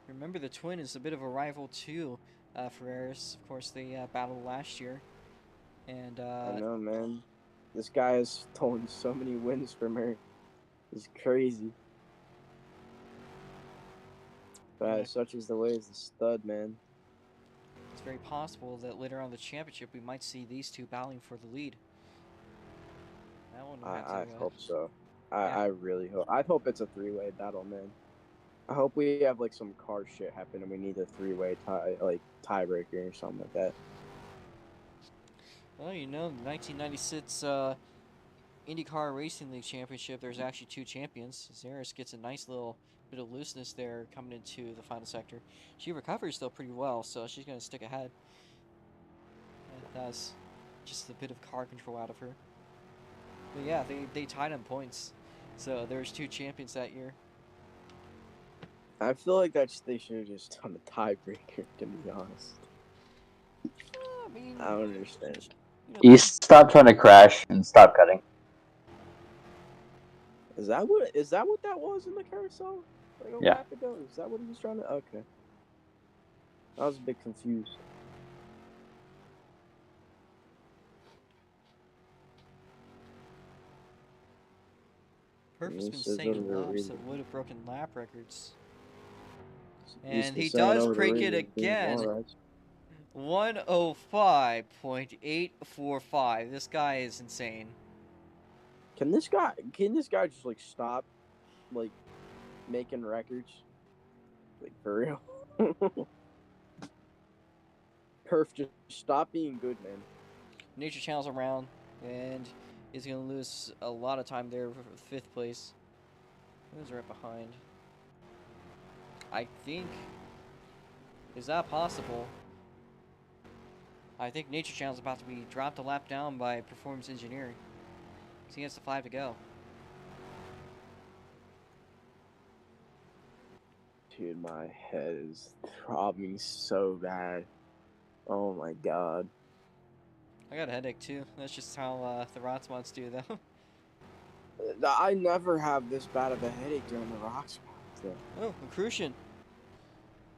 Remember, the Twin is a bit of a rival too for Eris. Of course, they battled last year. And I know, man. This guy has stolen so many wins from her. It's crazy. But yeah. Such is the way as the stud, man. It's very possible that later on in the championship we might see these two battling for the lead. That one I hope so. Yeah. I really hope. I hope it's a three-way battle, man. I hope we have like some car shit happen and we need a three-way tiebreaker or something like that. Well, you know, the 1996 IndyCar Racing League Championship, there's actually two champions. Zaris gets a nice little bit of looseness there coming into the final sector. She recovers though pretty well, so she's going to stick ahead. That's just a bit of car control out of her. But yeah, they tied on points. So there's two champions that year. I feel like they should have just done a tiebreaker, to be honest. I mean, I don't understand. You know, stop trying to crash and stop cutting. Is that what that was in the carousel? Like a lap ago? Is that what he was trying to? Okay. I was a bit confused. Perf's been saying laps that would have broken lap records. And he does break it again. 105.845. This guy is insane. Can this guy just like stop like making records? Like for real. Perf, just stop being good, man. Nature Channel's around and he's gonna lose a lot of time there for 5th place. Who's right behind? I think, is that possible? I think Nature Channel's about to be dropped a lap down by Performance Engineering. Because he has the 5 to go. Dude, my head is throbbing so bad. Oh my god. I got a headache too. That's just how the ROX Mods do though. I never have this bad of a headache during the ROX Mods. Oh, Crucian.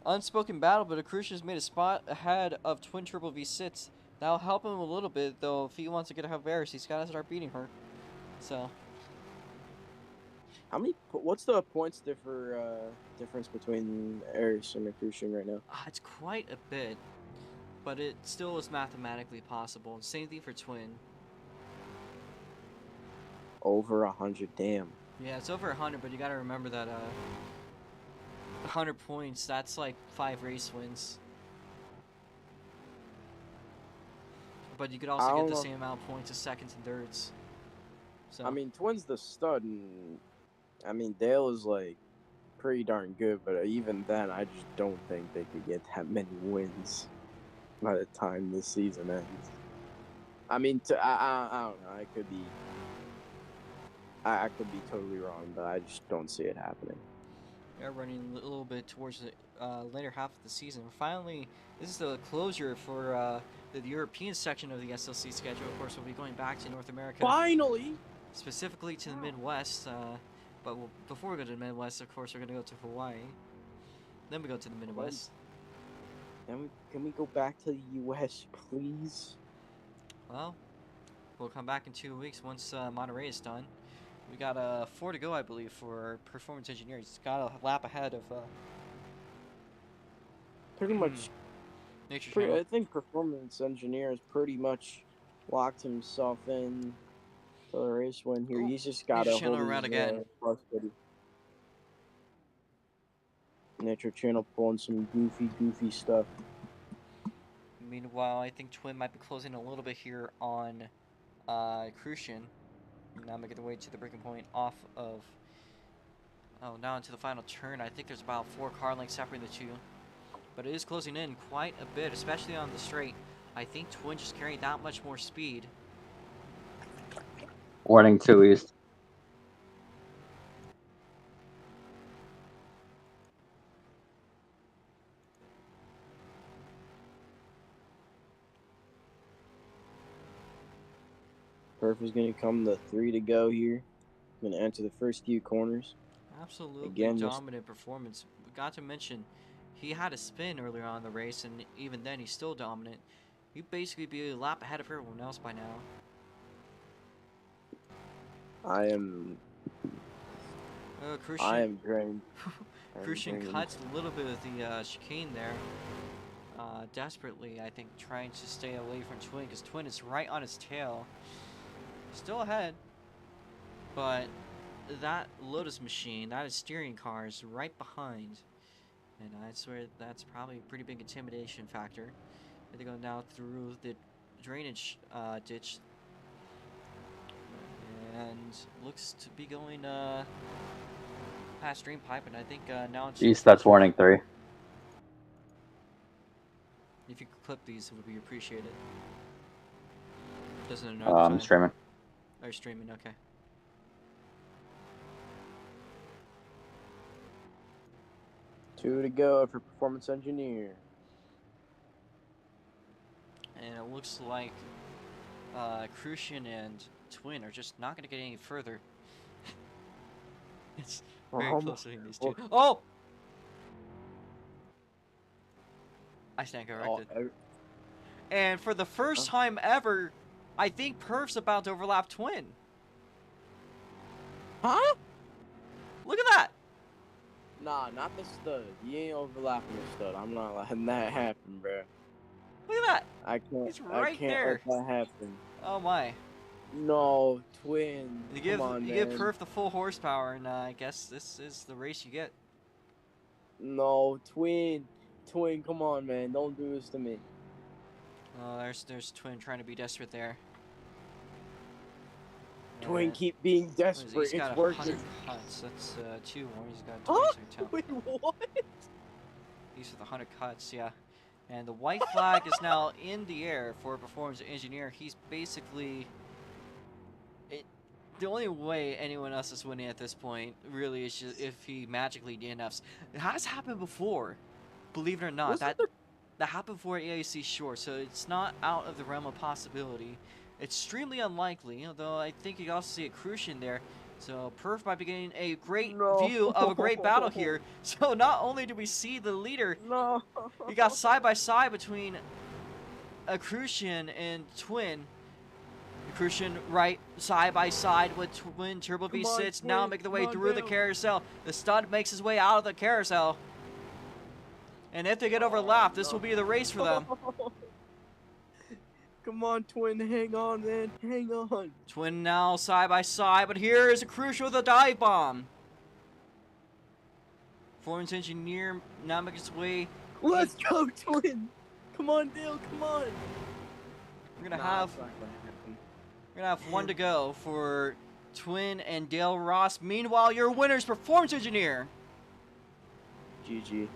unspoken battle, but Akrusha's made a spot ahead of Twin Turbo V6. That'll help him a little bit, though. If he wants to get a Harris, he's got to start beating her. So. What's the points difference between Eris and Akrusha right now? It's quite a bit, but it still is mathematically possible. Same thing for Twin. Over 100, damn. Yeah, it's over 100, but you got to remember that 100 points, that's like 5 race wins. But you could also get the same amount of points as seconds and thirds. So. I mean, Twin's the stud, and I mean, Dale is like pretty darn good, but even then, I just don't think they could get that many wins by the time this season ends. I mean, I don't know. I could be totally wrong, but I just don't see it happening. We're running a little bit towards the later half of the season. Finally, this is the closure for the European section of the SLC schedule. Of course, we'll be going back to North America. Finally! Specifically to the Midwest. But before we go to the Midwest, of course, we're going to go to Hawaii. Then we go to the Midwest. Can we go back to the U.S., please? Well, we'll come back in 2 weeks once Monterey is done. We got 4 to go, I believe, for Performance Engineer. He's got a lap ahead of pretty much. I think Performance Engineer has pretty much locked himself in to the race win here. He's just got to hold around again. Nature Channel pulling some goofy stuff. Meanwhile, I think Twin might be closing a little bit here on Crucian. Now making the way to the breaking point off of... Oh, now into the final turn. I think there's about 4 car lengths separating the two. But it is closing in quite a bit, especially on the straight. I think Twin just carrying that much more speed. Warning 2 east. Perf is going to come the 3 to go here. Going to enter the first few corners. Absolutely Again, dominant performance. We got to mention, he had a spin earlier on in the race, and even then he's still dominant. He'd basically be a lap ahead of everyone else by now. I am drained. Crucian cuts a little bit of the chicane there. Desperately, I think, trying to stay away from Twin, because Twin is right on his tail. Still ahead, but that Lotus machine, that is steering car, is right behind. And I swear that's probably a pretty big intimidation factor. They go now through the drainage ditch. And looks to be going past drain pipe, and I think now it's... East, that's warning 3. If you could clip these, it would be appreciated. Doesn't know. I'm streaming. Oh, you're streaming, okay. Two to go for Performance Engineer. And it looks like Crucian and Twin are just not going to get any further. It's very close between these two. Oh! I stand corrected. And for the first time ever, I think Perf's about to overlap Twin. Huh? Look at that! Nah, not the stud. You ain't overlapping the stud. I'm not letting that happen, bro. Look at that! I can't. It's right I can't there. let that happen. Oh my. No, Twin. You Come give Perf the full horsepower, and I guess this is the race you get. No, Twin. Twin, come on, man. Don't do this to me. Oh, there's Twin trying to be desperate there. Twin, keep being desperate. He's got it's working. 100 cuts. That's 2 more. He's got 20. Wait, what? These are the 100 cuts, yeah. And the white flag is now in the air for a Performance Engineer. He's basically... The only way anyone else is winning at this point, really, is just if he magically DNFs. It has happened before, believe it or not. That happened before AAC Short, so it's not out of the realm of possibility. Extremely unlikely, although I think you also see a Crucian there. So Perf might be getting a great No. view of a great battle here. So not only do we see the leader, No. you got side by side between Crucian and Twin. Crucian right side by side with Twin. Turbo V Come on, sits now Twin. making the Come way on, through the Dale. carousel. The stud makes his way out of the carousel. And if they get overlapped, this will be the race for them. Come on, Twin. Hang on, man. Hang on. Twin now side by side, but here is a Crucian with a dive bomb. Performance Engineer now making his way. Let's go, Twin. Come on, Dale. Come on. We're gonna have one to go for Twin and Dale Ross. Meanwhile, your winner's Performance Engineer. GG.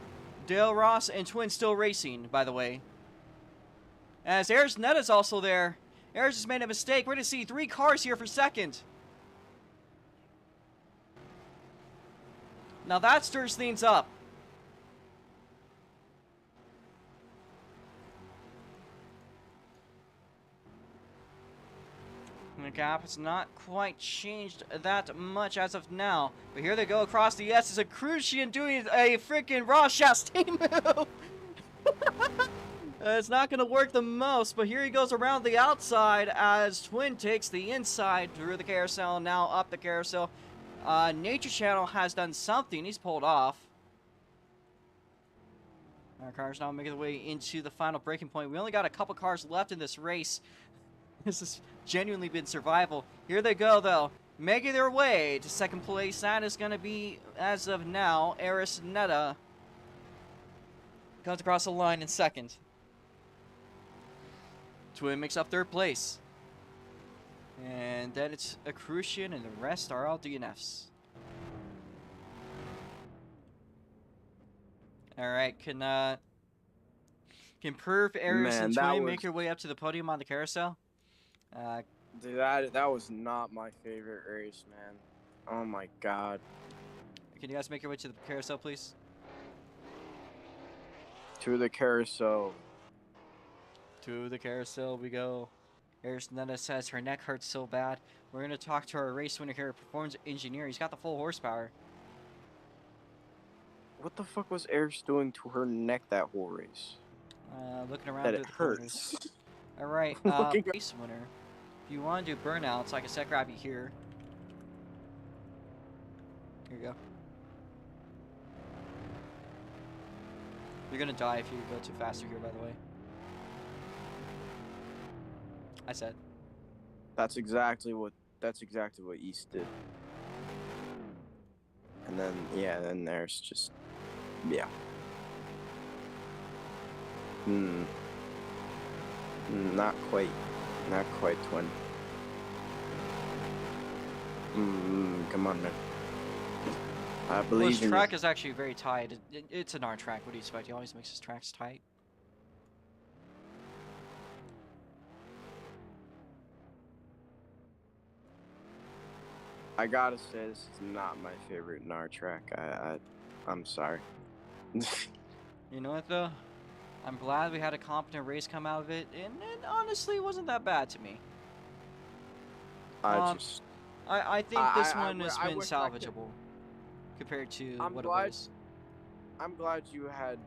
Dale Ross and Twin still racing, by the way. As Ayers Netta's also there. Ayers just made a mistake. We're going to see 3 cars here for second. Now that stirs things up. The gap has not quite changed that much as of now. But here they go across the S. Is a Crucian doing a freaking Ross Chastain move. It's not going to work the most, but here he goes around the outside as Twin takes the inside through the carousel, now up the carousel. Nature Channel has done something. He's pulled off. Our car's now making their way into the final breaking point. We only got a couple cars left in this race. This has genuinely been survival. Here they go, though. Making their way to second place. That is going to be, as of now, Ayers Netta. Comes across the line in second. Twin makes up third place. And then it's a Crucian, and the rest are all DNFs. Alright, can Perf, Ayers, and Twin make your way up to the podium on the carousel? Dude, that was not my favorite race, man. Oh my god. Can you guys make your way to the carousel, please? To the carousel. To the carousel we go. Ayers Netta says her neck hurts so bad. We're going to talk to our race winner here, Performance Engineer. He's got the full horsepower. What the fuck was Ayers doing to her neck that whole race? Looking around That through it the corners. hurts. Alright, race winner. If you want to do burnouts, I can set grab you here. Here you go. You're gonna die if you go too fast here, by the way. I said. That's exactly what East did. And then then there's just not quite Twin. Come on, man. I believe Well, his track is actually very tight. It's an R track. What do you expect? He always makes his tracks tight. I gotta say, this is not my favorite NAR track. I'm sorry. You know what, though? I'm glad we had a competent race come out of it, and it honestly wasn't that bad to me. I think this one has been salvageable compared to what it was. I'm glad you had.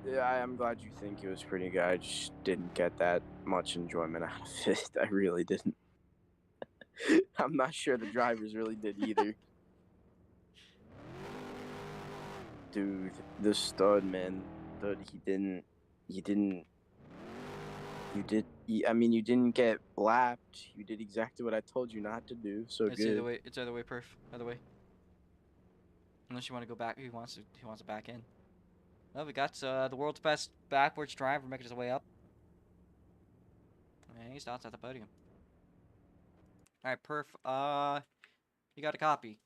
Yeah, I'm glad you think it was pretty good. I just didn't get that much enjoyment out of it. I really didn't. I'm not sure the drivers really did either. Dude, the stud, man. Stud, you didn't get lapped. You did exactly what I told you not to do. So It's good. either way. It's either way, Perf. Either way. Unless you want to go back, he wants to back in. Well, we got the world's best backwards driver making his way up. And he's outside the podium. All right, Perf. You got a copy.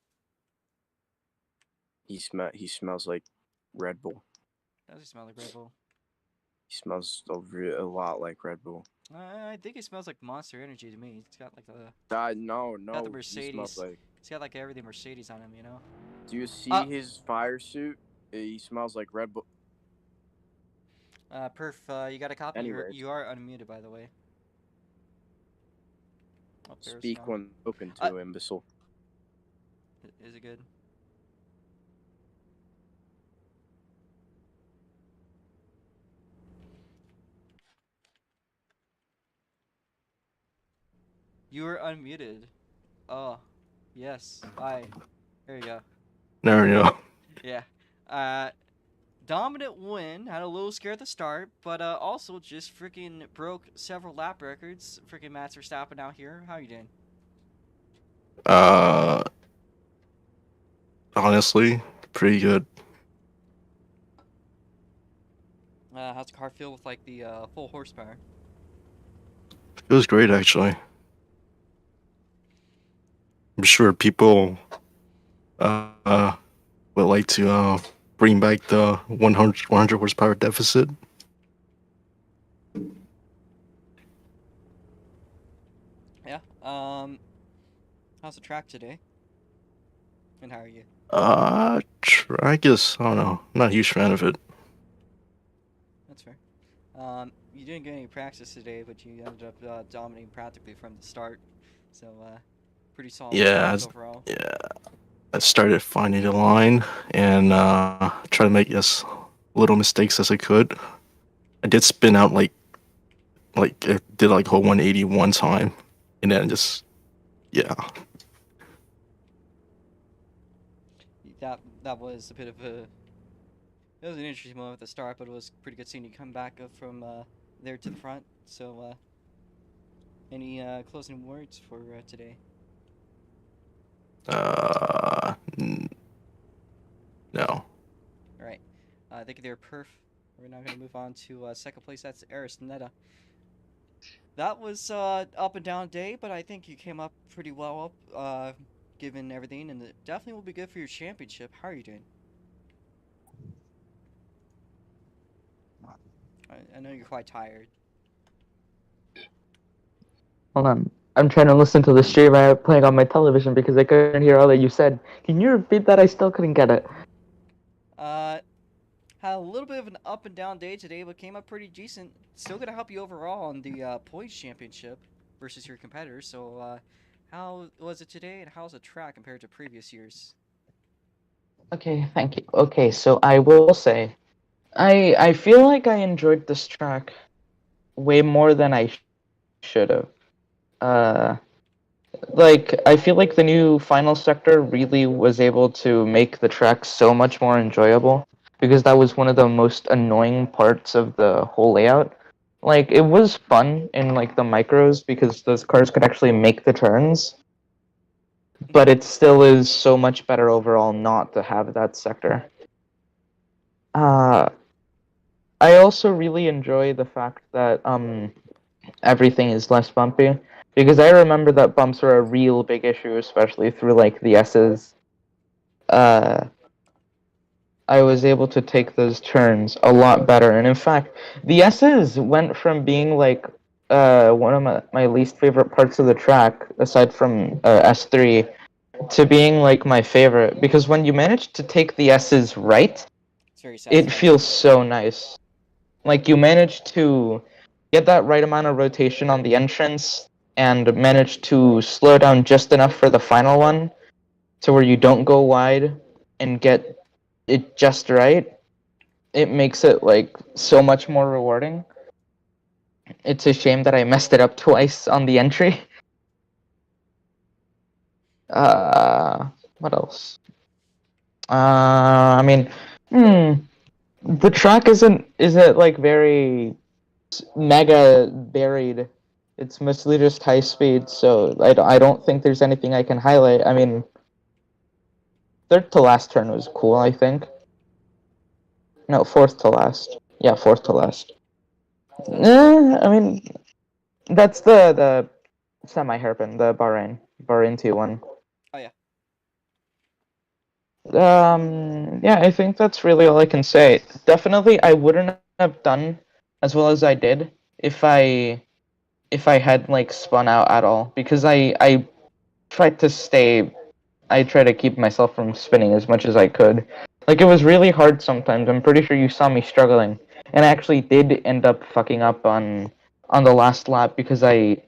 He smells like Red Bull. Does he smell like Red Bull? He smells a lot like Red Bull. I think it smells like Monster Energy to me. It's got like the No. got the Mercedes. He smells like. It's got like everything Mercedes on him, you know. Do you see his fire suit? He smells like Red Bull. Perf, you got a copy? Anyways. You are unmuted, by the way. Oh, Speak when spoken to, imbecile. Is it good? You are unmuted. Oh, yes. Hi. There you go. There we go. Yeah. Uh, dominant win. Had a little scare at the start, but also just freaking broke several lap records. Freaking Max Verstappen out here. How you doing? Honestly, pretty good. How's the car feel with like the full horsepower? It was great, actually. I'm sure people would like to bring back the 100 horsepower deficit. Yeah. How's the track today? And how are you? Track is, I don't know, I'm not a huge fan of it. That's fair. You didn't get any practice today, but you ended up dominating practically from the start. So, pretty solid performance overall. Yeah. I started finding the line and try to make as little mistakes as I could. I did spin out like it did like whole 180 one time, and then just That was a bit of a. It was an interesting moment at the start, but it was pretty good seeing you come back up from there to the front. So, any closing words for today? No. All right. Thank you there, Perf. We're now going to move on to second place. That's Aristonetta. That was up and down day, but I think you came up pretty well up, given everything, and it definitely will be good for your championship. How are you doing? I know you're quite tired. Hold on. I'm trying to listen to the stream I have playing on my television because I couldn't hear all that you said. Can you repeat that? I still couldn't get it. Had a little bit of an up and down day today, but came up pretty decent. Still gonna help you overall on the points championship versus your competitors. So, how was it today, and how's the track compared to previous years? Okay, thank you. Okay, so I will say, I feel like I enjoyed this track way more than I should have. Like I feel like the new final sector really was able to make the track so much more enjoyable because that was one of the most annoying parts of the whole layout. Like it was fun in like the micros because those cars could actually make the turns, but it still is so much better overall not to have that sector. I also really enjoy the fact that everything is less bumpy because I remember that bumps were a real big issue, especially through like the S's. Uh, I was able to take those turns a lot better, and in fact, the S's went from being like one of my least favorite parts of the track, aside from S3, to being like my favorite because when you manage to take the S's right, It's very it satisfying. feels so nice. Like you manage to get that right amount of rotation on the entrance and manage to slow down just enough for the final one to where you don't go wide and get it just right. It makes it like so much more rewarding. It's a shame that I messed it up twice on the entry. What else? I mean, the track isn't like very mega buried. It's mostly just high speed, so I don't think there's anything I can highlight. I mean, third to last turn was cool, I think. No, fourth to last. Yeah, fourth to last. I mean, that's the semi-hairpin, the Bahrain T1. Oh yeah. Yeah, I think that's really all I can say. Definitely, I wouldn't have done as well as I did if I had like spun out at all because I tried to stay. I try to keep myself from spinning as much as I could. Like it was really hard sometimes. I'm pretty sure you saw me struggling, and I actually did end up fucking up on the last lap because I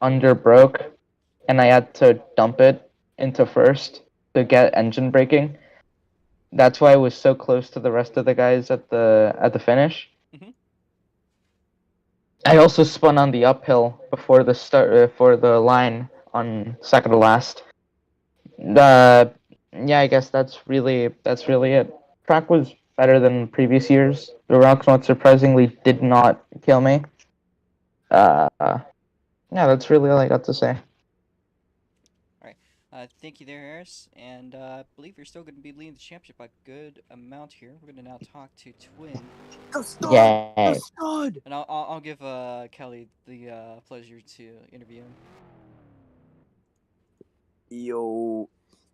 underbroke and I had to dump it into first to get engine braking. That's why I was so close to the rest of the guys at the finish. Mhm. I also spun on the uphill before the start for the line on second to last. Yeah, I guess that's really it. Track was better than previous years. The ROX Mods surprisingly did not kill me. Yeah, that's really all I got to say. Thank you there, Harris. And I believe you're still going to be leading the championship by a good amount here. We're going to now talk to Twin. The stud! The Yay. stud! And I'll give Kelly the pleasure to interview him. Yo,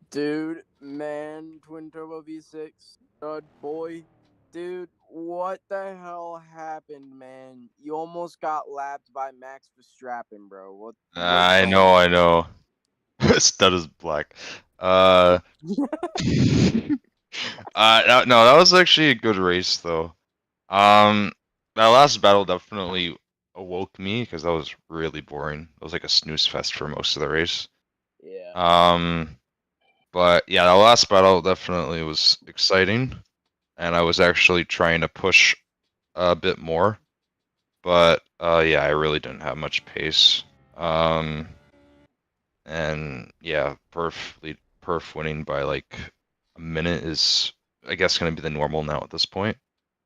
dude, man, twin turbo V6, stud boy, dude, what the hell happened, man? You almost got lapped by Max Verstappen, bro. What? I know. Stud is black. No, that was actually a good race though. That last battle definitely awoke me because that was really boring. It was like a snooze fest for most of the race. Yeah. But yeah, the last battle definitely was exciting, and I was actually trying to push a bit more. But yeah, I really didn't have much pace. And yeah, perf winning by like a minute is, I guess, going to be the normal now at this point.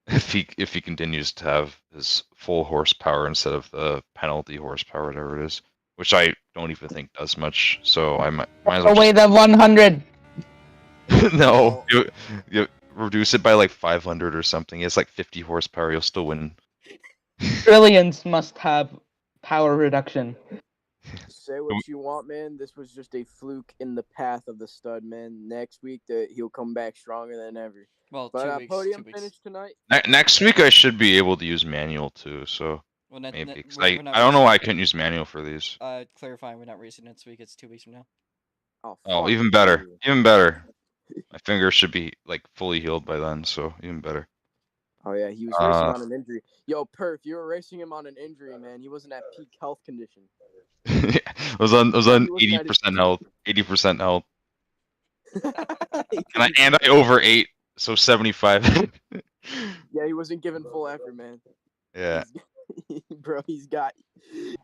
If he continues to have his full horsepower instead of the penalty horsepower, whatever it is, which I don't even think does much. So I might as well Away the 100. no, you reduce it by like 500 or something. It's like 50 horsepower. You'll still win. Trillions must have power reduction. Say what you want, man. This was just a fluke in the path of the stud, man. Next week, he'll come back stronger than ever. Well, But 2 weeks. podium 2 weeks. finish tonight. Next week I should be able to use manual too. So Well, maybe 'cause we're I not don't know why I racing- couldn't use manual for these. Clarifying, we're not racing next week. It's 2 weeks from now. Oh, Oh, fuck even better. you. Even better. My fingers should be like fully healed by then, so even better. Oh yeah, he was racing on an injury. Yo, Perf, you were racing him on an injury, man. He wasn't at peak health condition. I was on 80% health. 80% health. And I overate, so 75. Yeah, he wasn't giving full effort, man. Yeah. Bro,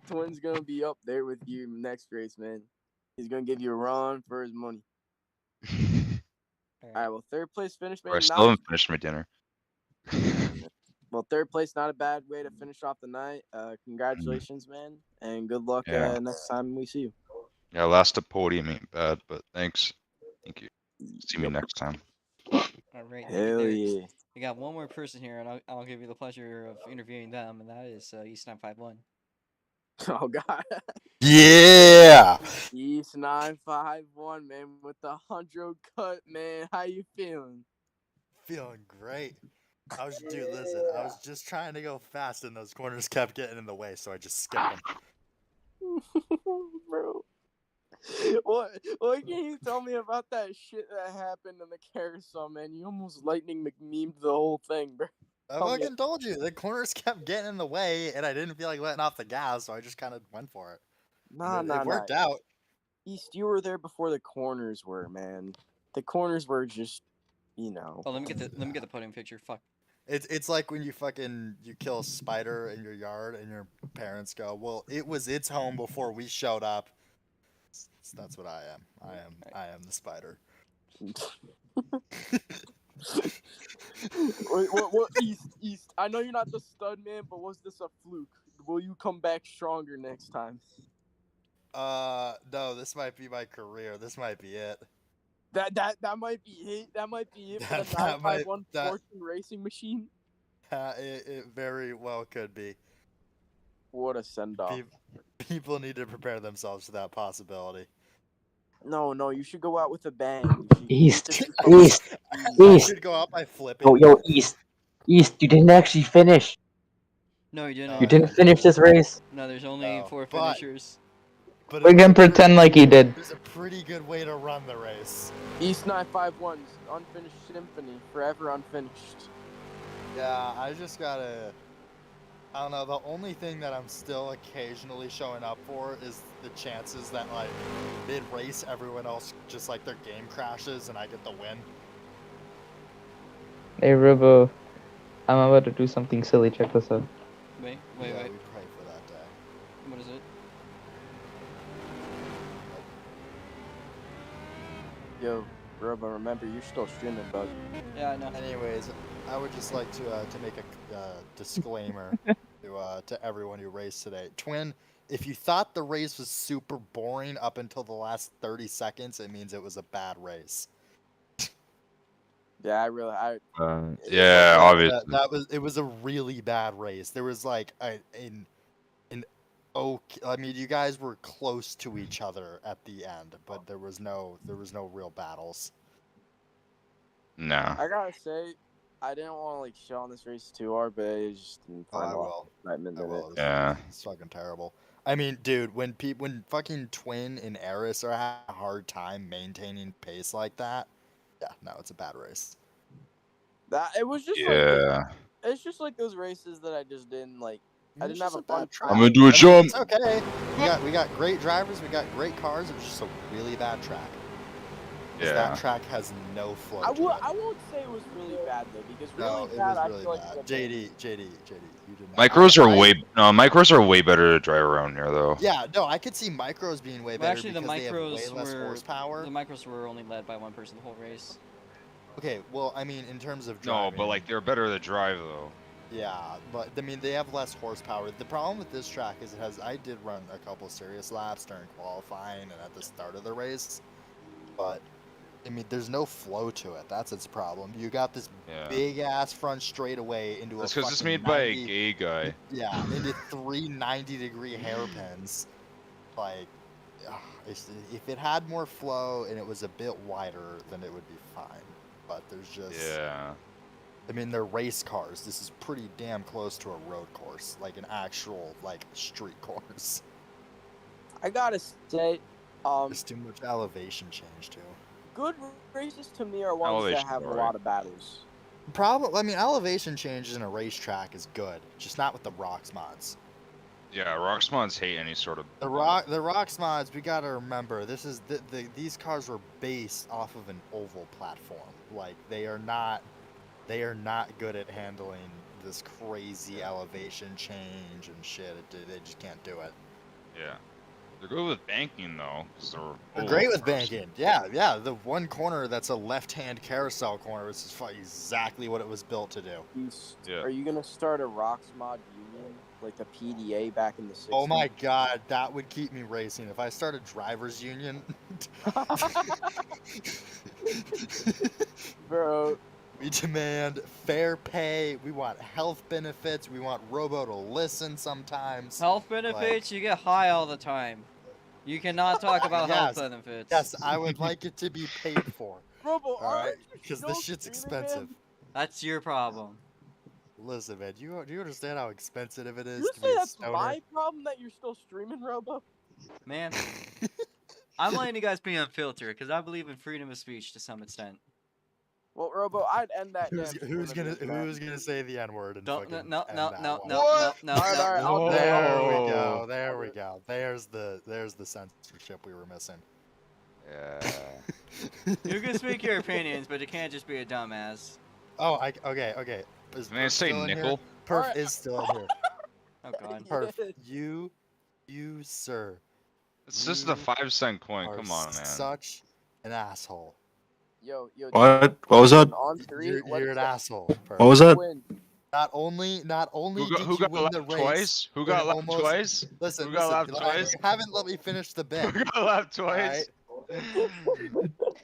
Twin's gonna be up there with you next race, man. He's gonna give you a run for his money. All right, well, third place finish, man. I still haven't finished my dinner. Well, third place, not a bad way to finish off the night. Congratulations, man, and good luck next time we see you. Yeah, last to podium ain't bad, but thanks. Thank you. See me next time. All right. Hell yeah. We got one more person here, and I'll give you the pleasure of interviewing them, and that is East 951. Oh God. Yeah. East 951, man, with the 100 cut, man. How you feeling? Feeling great. Dude, listen, I was just trying to go fast and those corners kept getting in the way, so I just skipped them. Bro. What can you tell me about that shit that happened in the carousel, man? You almost lightning McMemed the whole thing, bro. I fucking told you, the corners kept getting in the way, and I didn't feel like letting off the gas, so I just kind of went for it. It worked out. East, you were there before the corners were, man. The corners were just, you know. Oh, let me get the podium picture. Fuck. It's like when you kill a spider in your yard, and your parents go, "Well, it was its home before we showed up." So that's what I am. I am the spider. What East? I know you're not the stud, man, but was this a fluke? Will you come back stronger next time? No, this might be my career. This might be it. That might be it. That might be it for the 951 Fortune racing machine. It very well could be. What a send-off. People need to prepare themselves for that possibility. No, you should go out with a bang. East. I should go out by flipping. Yo, East, you didn't actually finish. No, you didn't. You didn't finish this race. No, there's only 4 finishers. But we can pretend like he did. There's a pretty good way to run the race. East 951's unfinished symphony, forever unfinished. Yeah, I just gotta I don't know. The only thing that I'm still occasionally showing up for is the chances that like mid-race everyone else just like their game crashes and I get the win. Hey Robo, I'm about to do something silly. Check this out. Wait. Yeah, we pray for that day. What is it? Yo, Robo, remember you're still streaming, bud. Yeah, I know. Anyways, I would just like to make a disclaimer to everyone who raced today. Twin, if you thought the race was super boring up until the last 30 seconds, it means it was a bad race. Yeah, Yeah, obviously. It was a really bad race. There was like an okay. I mean, you guys were close to each other at the end, but there was no real battles. Nah. I gotta say, I didn't want to like show on this race too hard, but it just didn't Oh, find I a lot will. of excitement I in will. it. Yeah. It's fucking terrible. I mean, dude, when fucking Twin and Eris are having a hard time maintaining pace like that, yeah, no, it's a bad race. It was just Yeah. it's just like those races that I just didn't like. I It's didn't have just a a bad fun track. I'm gonna do a I mean, jump. It's okay. We got great drivers. We got great cars. It was just a really bad track. 'Cause Yeah. That track has no flow. I to it. won't say it was really bad though, because No, really it bad. was I really feel like bad. could have JD, you did not. Micros are way better to drive around here though. Yeah, no, I could see micros being way Well, better actually, the because they have way micros less were horsepower. the micros were only led by one person the whole race. Okay, well, I mean, in terms of No, driving, but like they're better to drive though. yeah, but I mean, they have less horsepower. The problem with this track is I did run a couple serious laps during qualifying and at the start of the race, but I mean, there's no flow to it. That's its problem. You got this Yeah. big ass front straightaway into That's a because it's fucking made by a 90 gay guy. Yeah, into 3 90-degree hairpins. Like, if it had more flow and it was a bit wider, then it would be fine. But there's just, Yeah. I mean, they're race cars. This is pretty damn close to a road course, like an actual like street course. I gotta say, There's too much elevation change too. good races to me are ones Elevation, that have a right. lot of battles. I mean, elevation changes in a racetrack is good, just not with the ROX mods. Yeah, ROX Mods hate any sort of. The ROX mods, we gotta remember, this is these cars were based off of an oval platform. Like they are not good at handling this crazy elevation change and shit. They just can't do it. Yeah. They're good with banking though, because They're great with banking. Yeah. The one corner that's a left-hand carousel corner is exactly what it was built to do. Yeah. Are you gonna start a ROX mod union, like the PDA back in the 60s? Oh my god, that would keep me racing. If I started drivers union. Bro. We demand fair pay. We want health benefits. We want Robo to listen sometimes. Health benefits? You get high all the time. You cannot talk about health Yes. benefits. Yes, I would like it to be paid for. Robo, Alright? Because this shit's expensive. That's your problem. Listen, man, do you understand how expensive it is You to say be a that's stoner? my problem that you're still streaming, Robo? Man, I'm letting you guys be unfiltered because I believe in freedom of speech to some extent. Well, Robo, I'd end that. Who's damn who's stream gonna if you did who's gonna say the N word and Don't, fucking no, end no, that no, one? no, no, Alright, no, I'll no. do it. There we Whoa. go. There we go. There's the censorship we were missing. Yeah. You can speak your opinions, but you can't just be a dumbass. Oh, okay. Is Can I Perf say still in here? nickel? Perf Alright. is still in here. Oh god. Perf, Yes. you sir, It's just a 5-cent coin. are Come on, man. such an asshole. Yo, What? What was that? On three, You're an asshole. Perf. What was that? Win. Not only Who did got, who you got win the lapped race. twice? Who but got it lapped almost- twice? Listen, Who got lapped you twice? haven't let me finish the bit. Who got lapped twice?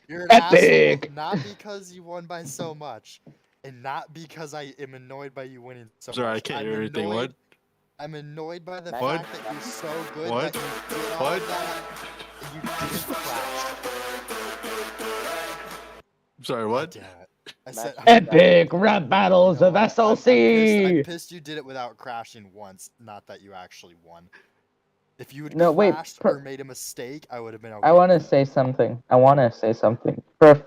You're an Epic. asshole, not because you won by so much, and not because I am annoyed by you winning so Sorry, I much. can't I'm hear anything. What? I'm annoyed by the What? fact that you're so good What? that you did all What? that and you didn't crash. I'm sorry, God what? damn it. I said Epic rap battles of I'm SLC. pissed you did it without crashing once, not that you actually won. If you had No, wait, crashed or made a mistake, I would have been okay. I want to say something. Perf,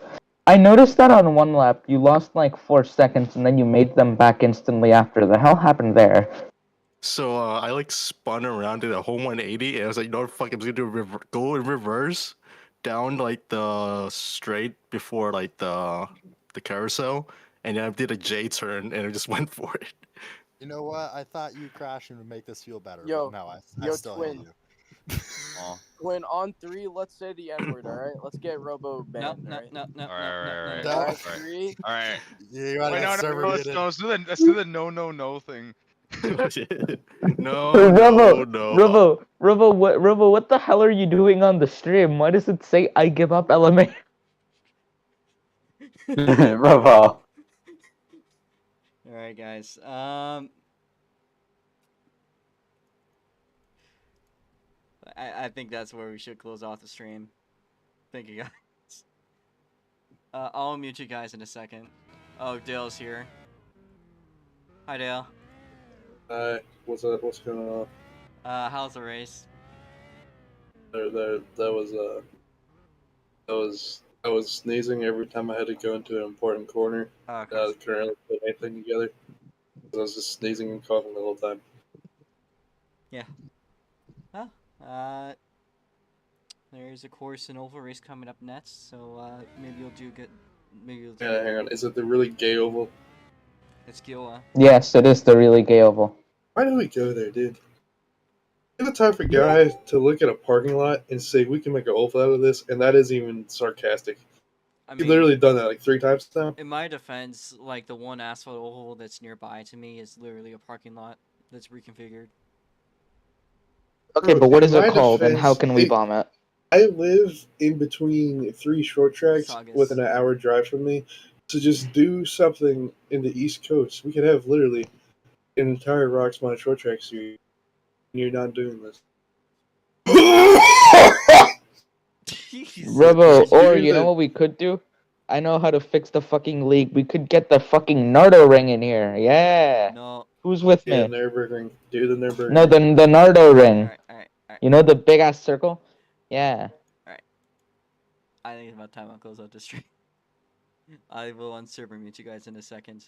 I noticed that on one lap you lost like 4 seconds and then you made them back instantly after. The hell happened there? So I like spun around to the whole 180, and I was like, no, fuck, I'm just gonna do go in reverse down like the straight before like the carousel, and then I did a J turn and I just went for it. You know what? I thought you crashing would make this feel better, Yo, but no, I yo, still hate twin. you. When on 3, let's say the N word. All right, let's get Robo No, banned. no, All right. no, no, All no, right, no, all no, right, no. No. All right, all right, 3. all right. You got Wait, that no, server let's muted. do the no thing. No, Robo, no. Robo, what the hell are you doing on the stream? Why does it say I give up LMA? Robo. All right, guys. I think that's where we should close off the stream. Thank you, guys. I'll mute you guys in a second. Oh, Dale's here. Hi, Dale. Hi, what's up? What's going on? How's the race? I was sneezing every time I had to go into an important corner. Okay. I couldn't really put anything together. I was just sneezing and coughing the whole time. Yeah. Well, there's a course in oval race coming up next, so maybe you'll do good. Maybe you'll do. Yeah, hang on. Is it the really gay oval? It's Gila. Yes, it is the really gay oval. Why do we go there, dude? Give the time for guys to look at a parking lot and say we can make an oval out of this, and that isn't even sarcastic. I You've mean, literally done that like 3 times now. in my defense, like the one asphalt oval that's nearby to me is literally a parking lot that's reconfigured. Okay, Bro, but what in is it my called, and how defense, can we bomb it? I live in between 3 short tracks Sagas. within an hour drive from me. To just do something in the East Coast, we could have literally an entire ROX Mods short track series. And you're not doing this. Robo, Just or do you know the- what we could do? I know how to fix the fucking league. We could get the fucking Nardo ring in here. Yeah. No. Who's with Yeah, me? Nürburgring. Do the Nürburgring. No, the Nardo ring. Alright. You know the big ass circle? Yeah. I think it's about time I'll close out the stream. I will unserver mute you guys in a second.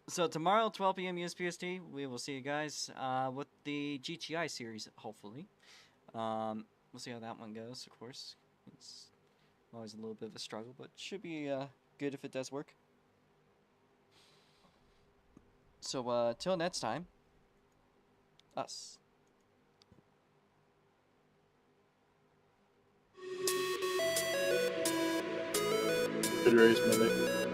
So tomorrow, 12 p.m. US PST, we will see you guys with the GTI series, hopefully. We'll see how that one goes, of course. It's always a little bit of a struggle, but should be good if it does work. So, till next time, us. Good race, Monday.